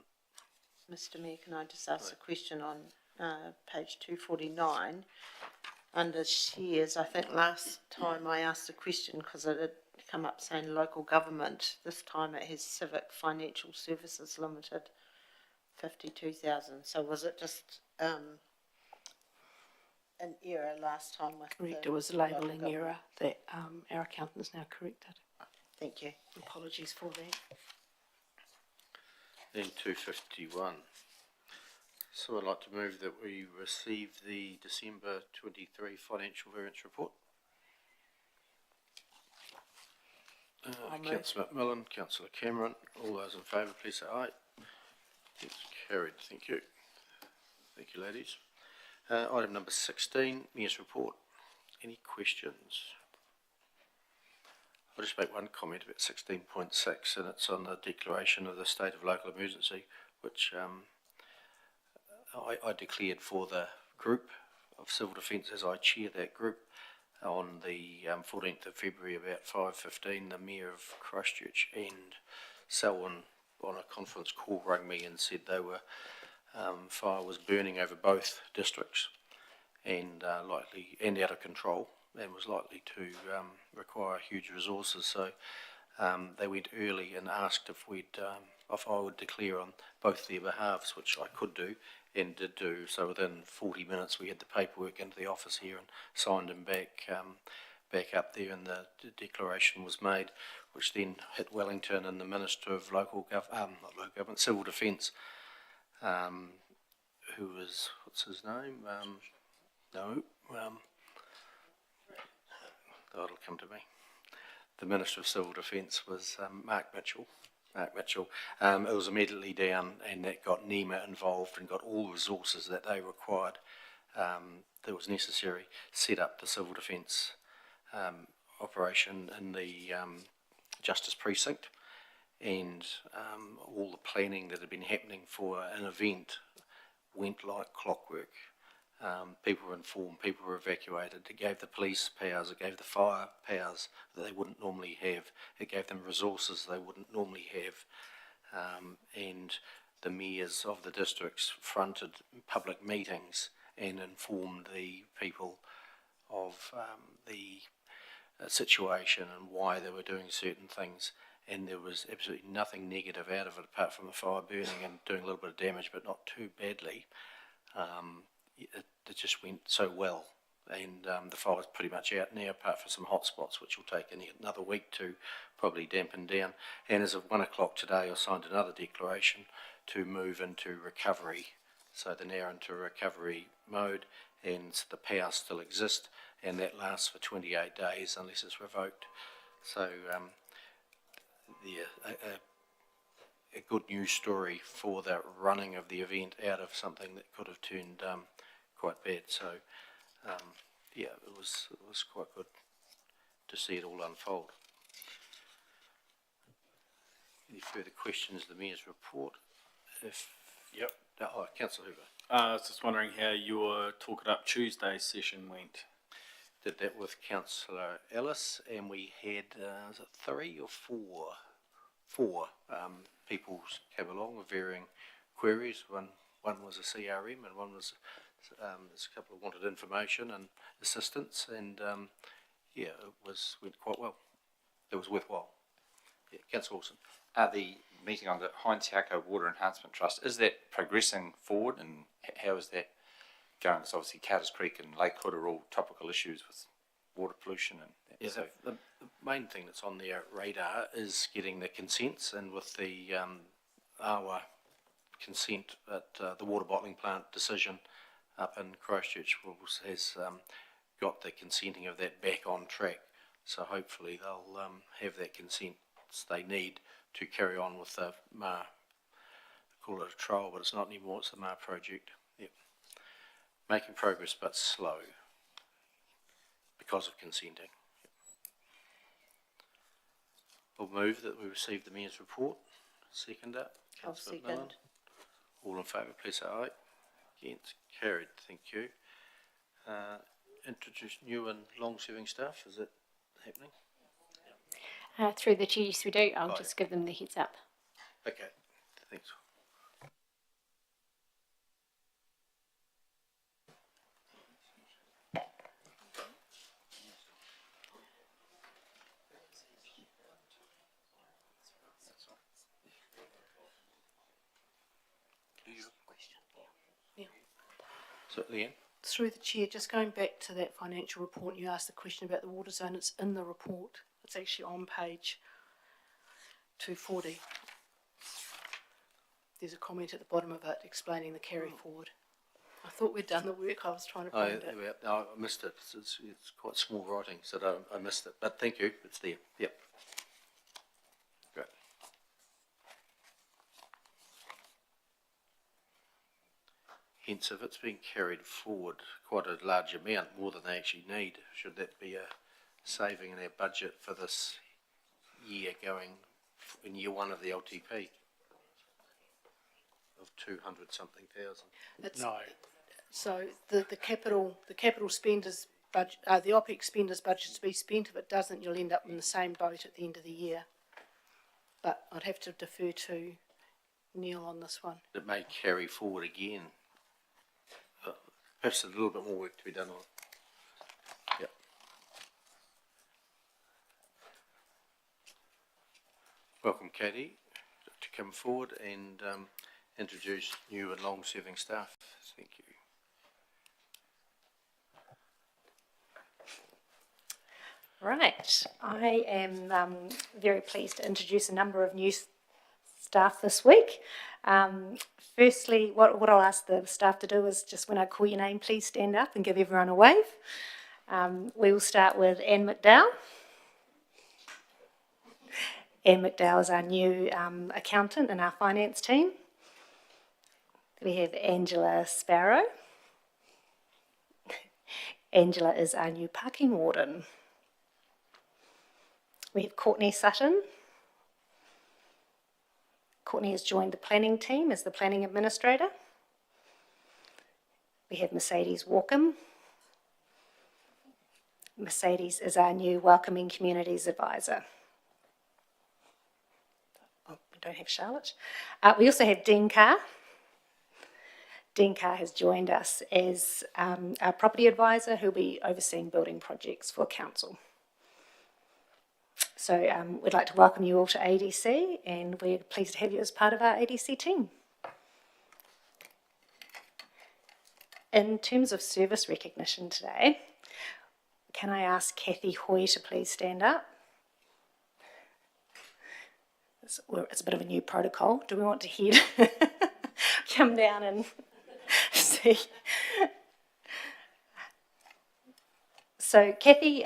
Mr Mayor, can I just ask a question on page 249? Under shares, I think last time I asked a question because it had come up saying local government. This time it has Civic Financial Services Limited, 52,000. So was it just an error last time with Correct, the it was a local labelling government? error that our accountant has now corrected. Thank you. Apologies for that. Then 251. So I'd like to move that we receive the December 23 financial variance report. Councillor McMillan, Councillor Cameron, all those in favour, please say aye. It's carried, thank you. Thank you, ladies. Item number 16, Mayor's report. Any questions? I'll just make one comment about 16.6, and it's on the declaration of the state of local emergency, which I declared for the group of civil defence as I chair that group on the 14th of February about 5:15. The Mayor of Christchurch and Selwyn on a conference call rang me and said they were fire was burning over both districts and likely and out of control and was likely to require huge resources. So they went early and asked if I would declare on both their behalves, which I could do and did do. So within 40 minutes we had the paperwork into the office here and signed them back up there, and the declaration was made, which then hit Wellington and the Minister of Civil Defence, who was, what's his name? That'll come to me. The Minister of Civil Defence was Mark Mitchell. It was immediately down, and that got NEMA involved and got all the resources that they required that was necessary, set up the civil defence operation in the Justice Precinct, and all the planning that had been happening for an event went like clockwork. People were informed, people were evacuated. It gave the police powers, it gave the fire powers that they wouldn't normally have, it gave them resources they wouldn't normally have, and the mayors of the districts fronted public meetings and informed the people of the situation and why they were doing certain things, and there was absolutely nothing negative out of it apart from the fire burning and doing a little bit of damage, but not too badly. It just went so well, and the fire is pretty much out now apart from some hot spots which will take another week to probably dampen down. And as of 1 o'clock today I signed another declaration to move into recovery, so they're now into recovery mode, and the power still exists, and that lasts for 28 days unless it's revoked. So a good news story for the running of the event out of something that could have turned quite bad. So yeah, it was quite good. see it all unfold. Any further questions, the Mayor's report? If, Yep. oh, Councillor Hoover. I was just wondering how your Talk It Up Tuesday session went. Did that with Councillor Ellis, and we had, was it 3 or 4? 4 people came along with varying queries. One was a CRM, and one was, there's a couple of wanted information and assistance, and yeah, went quite well. It was worthwhile. Yeah, Councillor Wilson. The meeting on the Heinz Hiako Water Enhancement Trust, is that progressing forward, and how is that going? Because obviously Carters Creek and Lake Hood are all topical issues with water pollution and that. Yeah, the main thing that's on their radar is getting the consents, and with the our consent at the water bottling plant decision up in Christchurch has got the consenting of that back on track. So hopefully they'll have that consent they need to carry on with the MAR. They call it a trial, but it's not anymore, it's the MAR project. Yep. Making progress but slow because of consenting. I'll move that we receive the Mayor's report. Second it. I'll Councillor second. Millen. All in favour, please say aye. Against, carried, thank you. Introduce new and long-serving staff, is it happening? Through the chair, yes we do. I'll Oh, just give them the heads up. Okay, thanks. So, Leanne? Through the chair, just going back to that financial report, you asked the question about the water zone. It's in the report. It's actually on page 240. There's a comment at the bottom of it explaining the carry forward. I thought we'd done the work. I was trying to find it. I missed it. It's quite small writing, so I missed it. But thank you, it's there. Yep. Great. Hence, if it's being carried forward quite a large amount, more than they actually need, should that be a saving in our budget for this year going in year one of the LTP of 200 something thousand? No. So the capital spenders budget, the OPEX spenders budget to be spent. If it doesn't, you'll end up in the same boat at the end of the year. But I'd have to defer to Neil on this one. It may carry forward again. Perhaps a little bit more work to be done on it. Yep. Welcome, Katie, to come forward and introduce new and long-serving staff. Thank you. Right, I am very pleased to introduce a number of new staff this week. Firstly, what I'll ask the staff to do is just when I call your name, please stand up and give everyone a wave. We will start with Anne McDowell. Anne McDowell is our new accountant in our finance team. We have Angela Sparrow. Angela is our new parking warden. We have Courtney Sutton. Courtney has joined the planning team as the planning administrator. We have Mercedes Walkham. Mercedes is our new welcoming communities advisor. Oh, we don't have Charlotte. We also have Dean Carr. Dean Carr has joined us as our property advisor who'll be overseeing building projects for council. So we'd like to welcome you all to ADC, and we're pleased to have you as part of our ADC team. In terms of service recognition today, can I ask Kathy Hoy to please stand up? It's a bit of a new protocol. Do we want to hear come down and see? So Kathy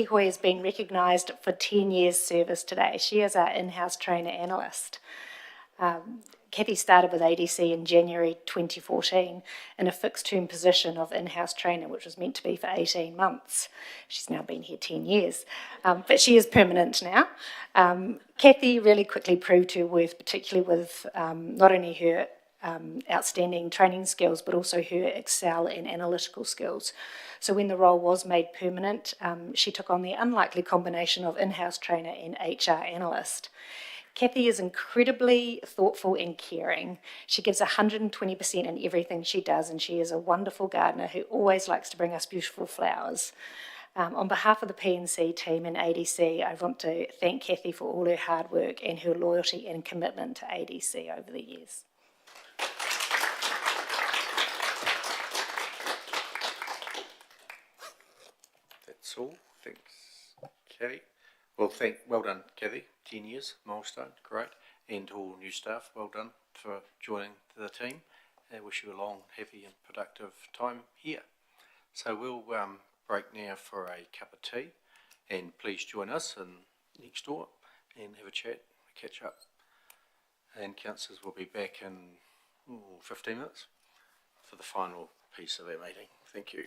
Hoy has been recognised for 10 years service today. She is our in-house trainer analyst. Kathy started with ADC in January 2014 in a fixed term position of in-house trainer, which was meant to be for 18 months. She's now been here 10 years, but she is permanent now. Kathy really quickly proved her worth, particularly with not only her outstanding training skills, but also her Excel and analytical skills. So when the role was made permanent, she took on the unlikely combination of in-house trainer and HR analyst. Kathy is incredibly thoughtful and caring. She gives 120% in everything she does, and she is a wonderful gardener who always likes to bring us beautiful flowers. On behalf of the P&C team and ADC, I want to thank Kathy for all her hard work and her loyalty and commitment to ADC over the years. That's all. Thanks, Kathy. Well done, Kathy. 10 years, milestone, great. And all new staff, well done for joining the team. I wish you a long, happy and productive time here. So we'll break now for a cup of tea, and please join us next door and have a chat, catch up. And councillors will be back in 15 minutes for the final piece of our meeting. Thank you.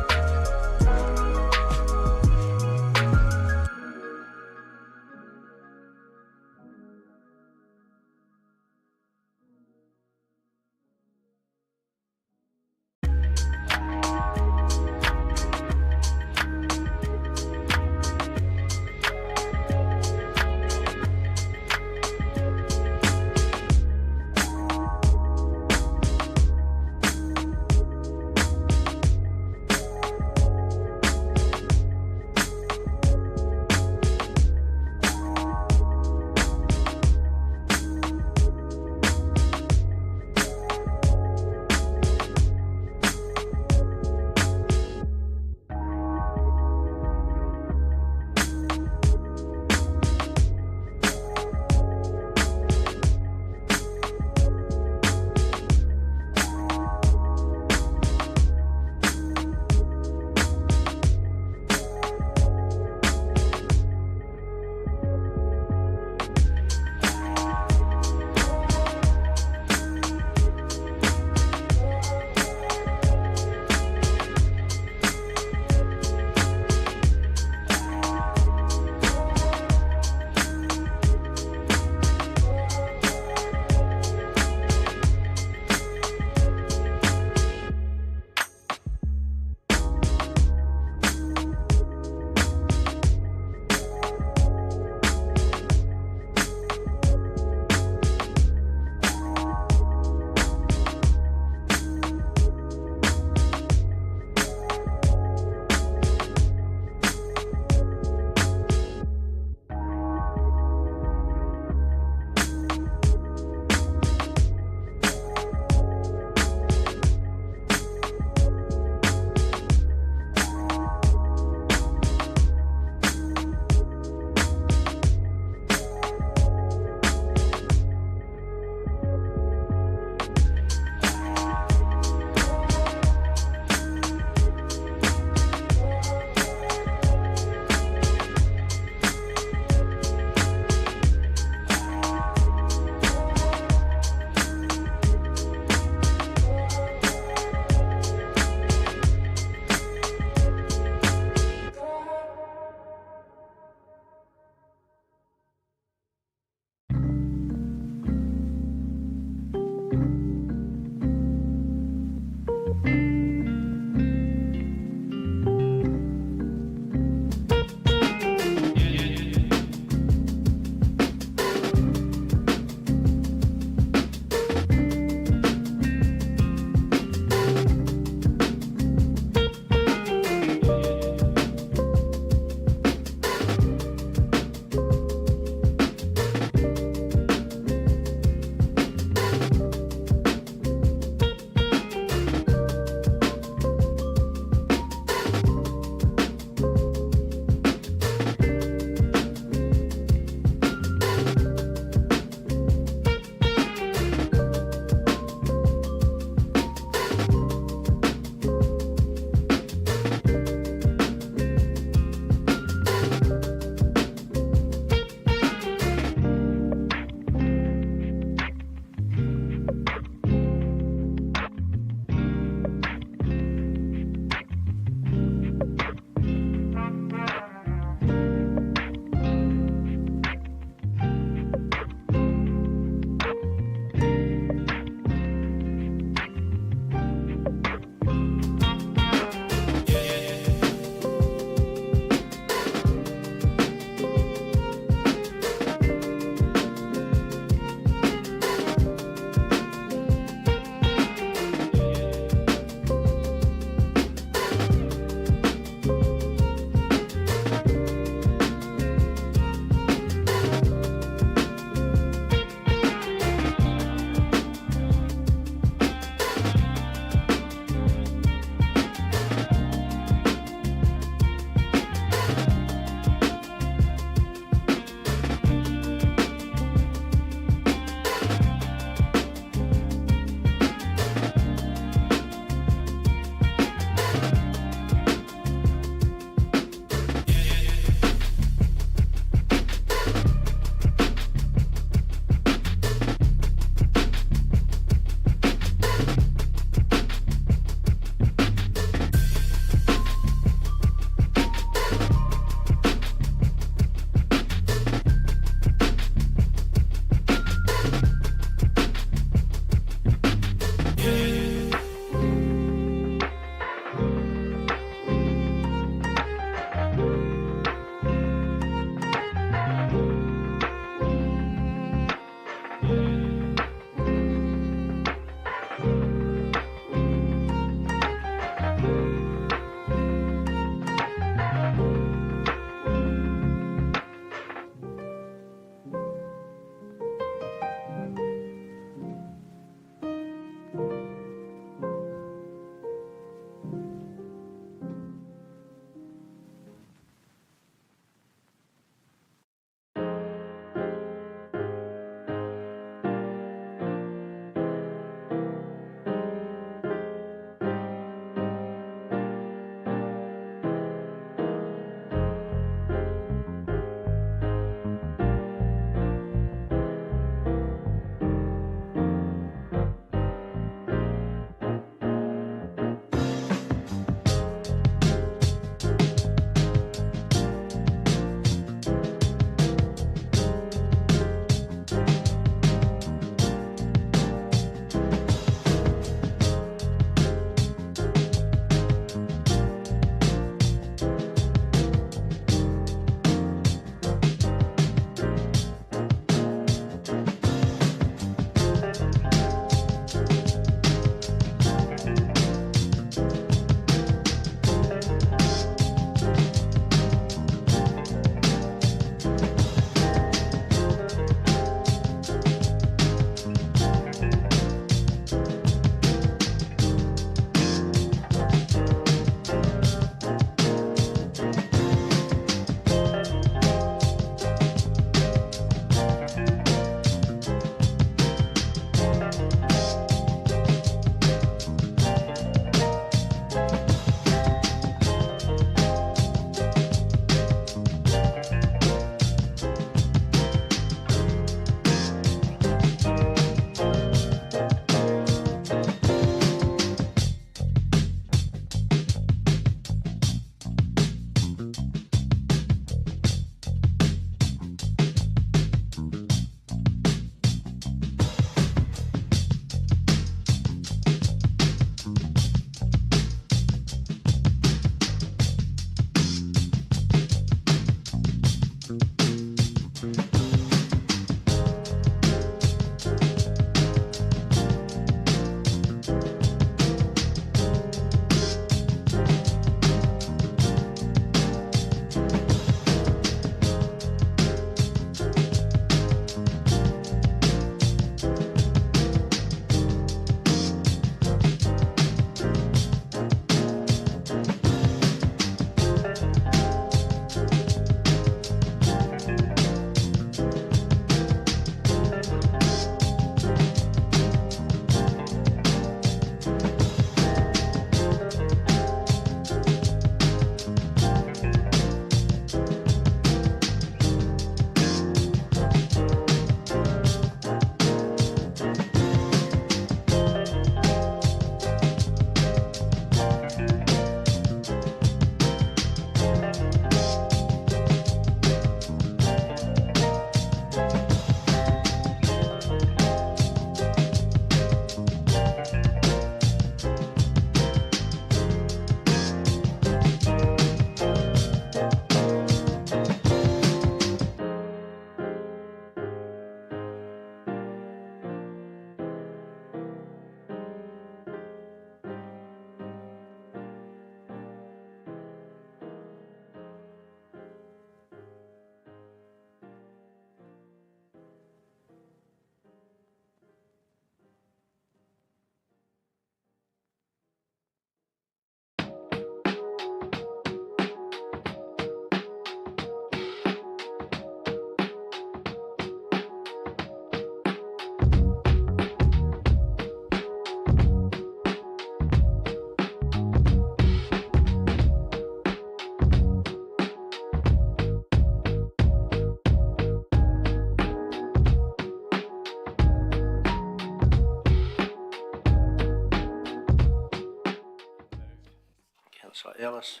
Councillor Ellis,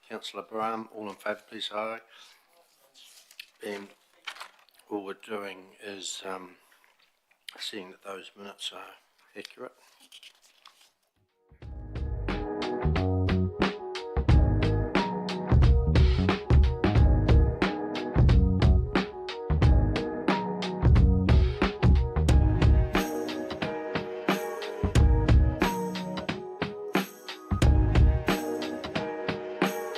Councillor Brown, all in favour, please say aye. And all we're doing is seeing that those minutes are accurate.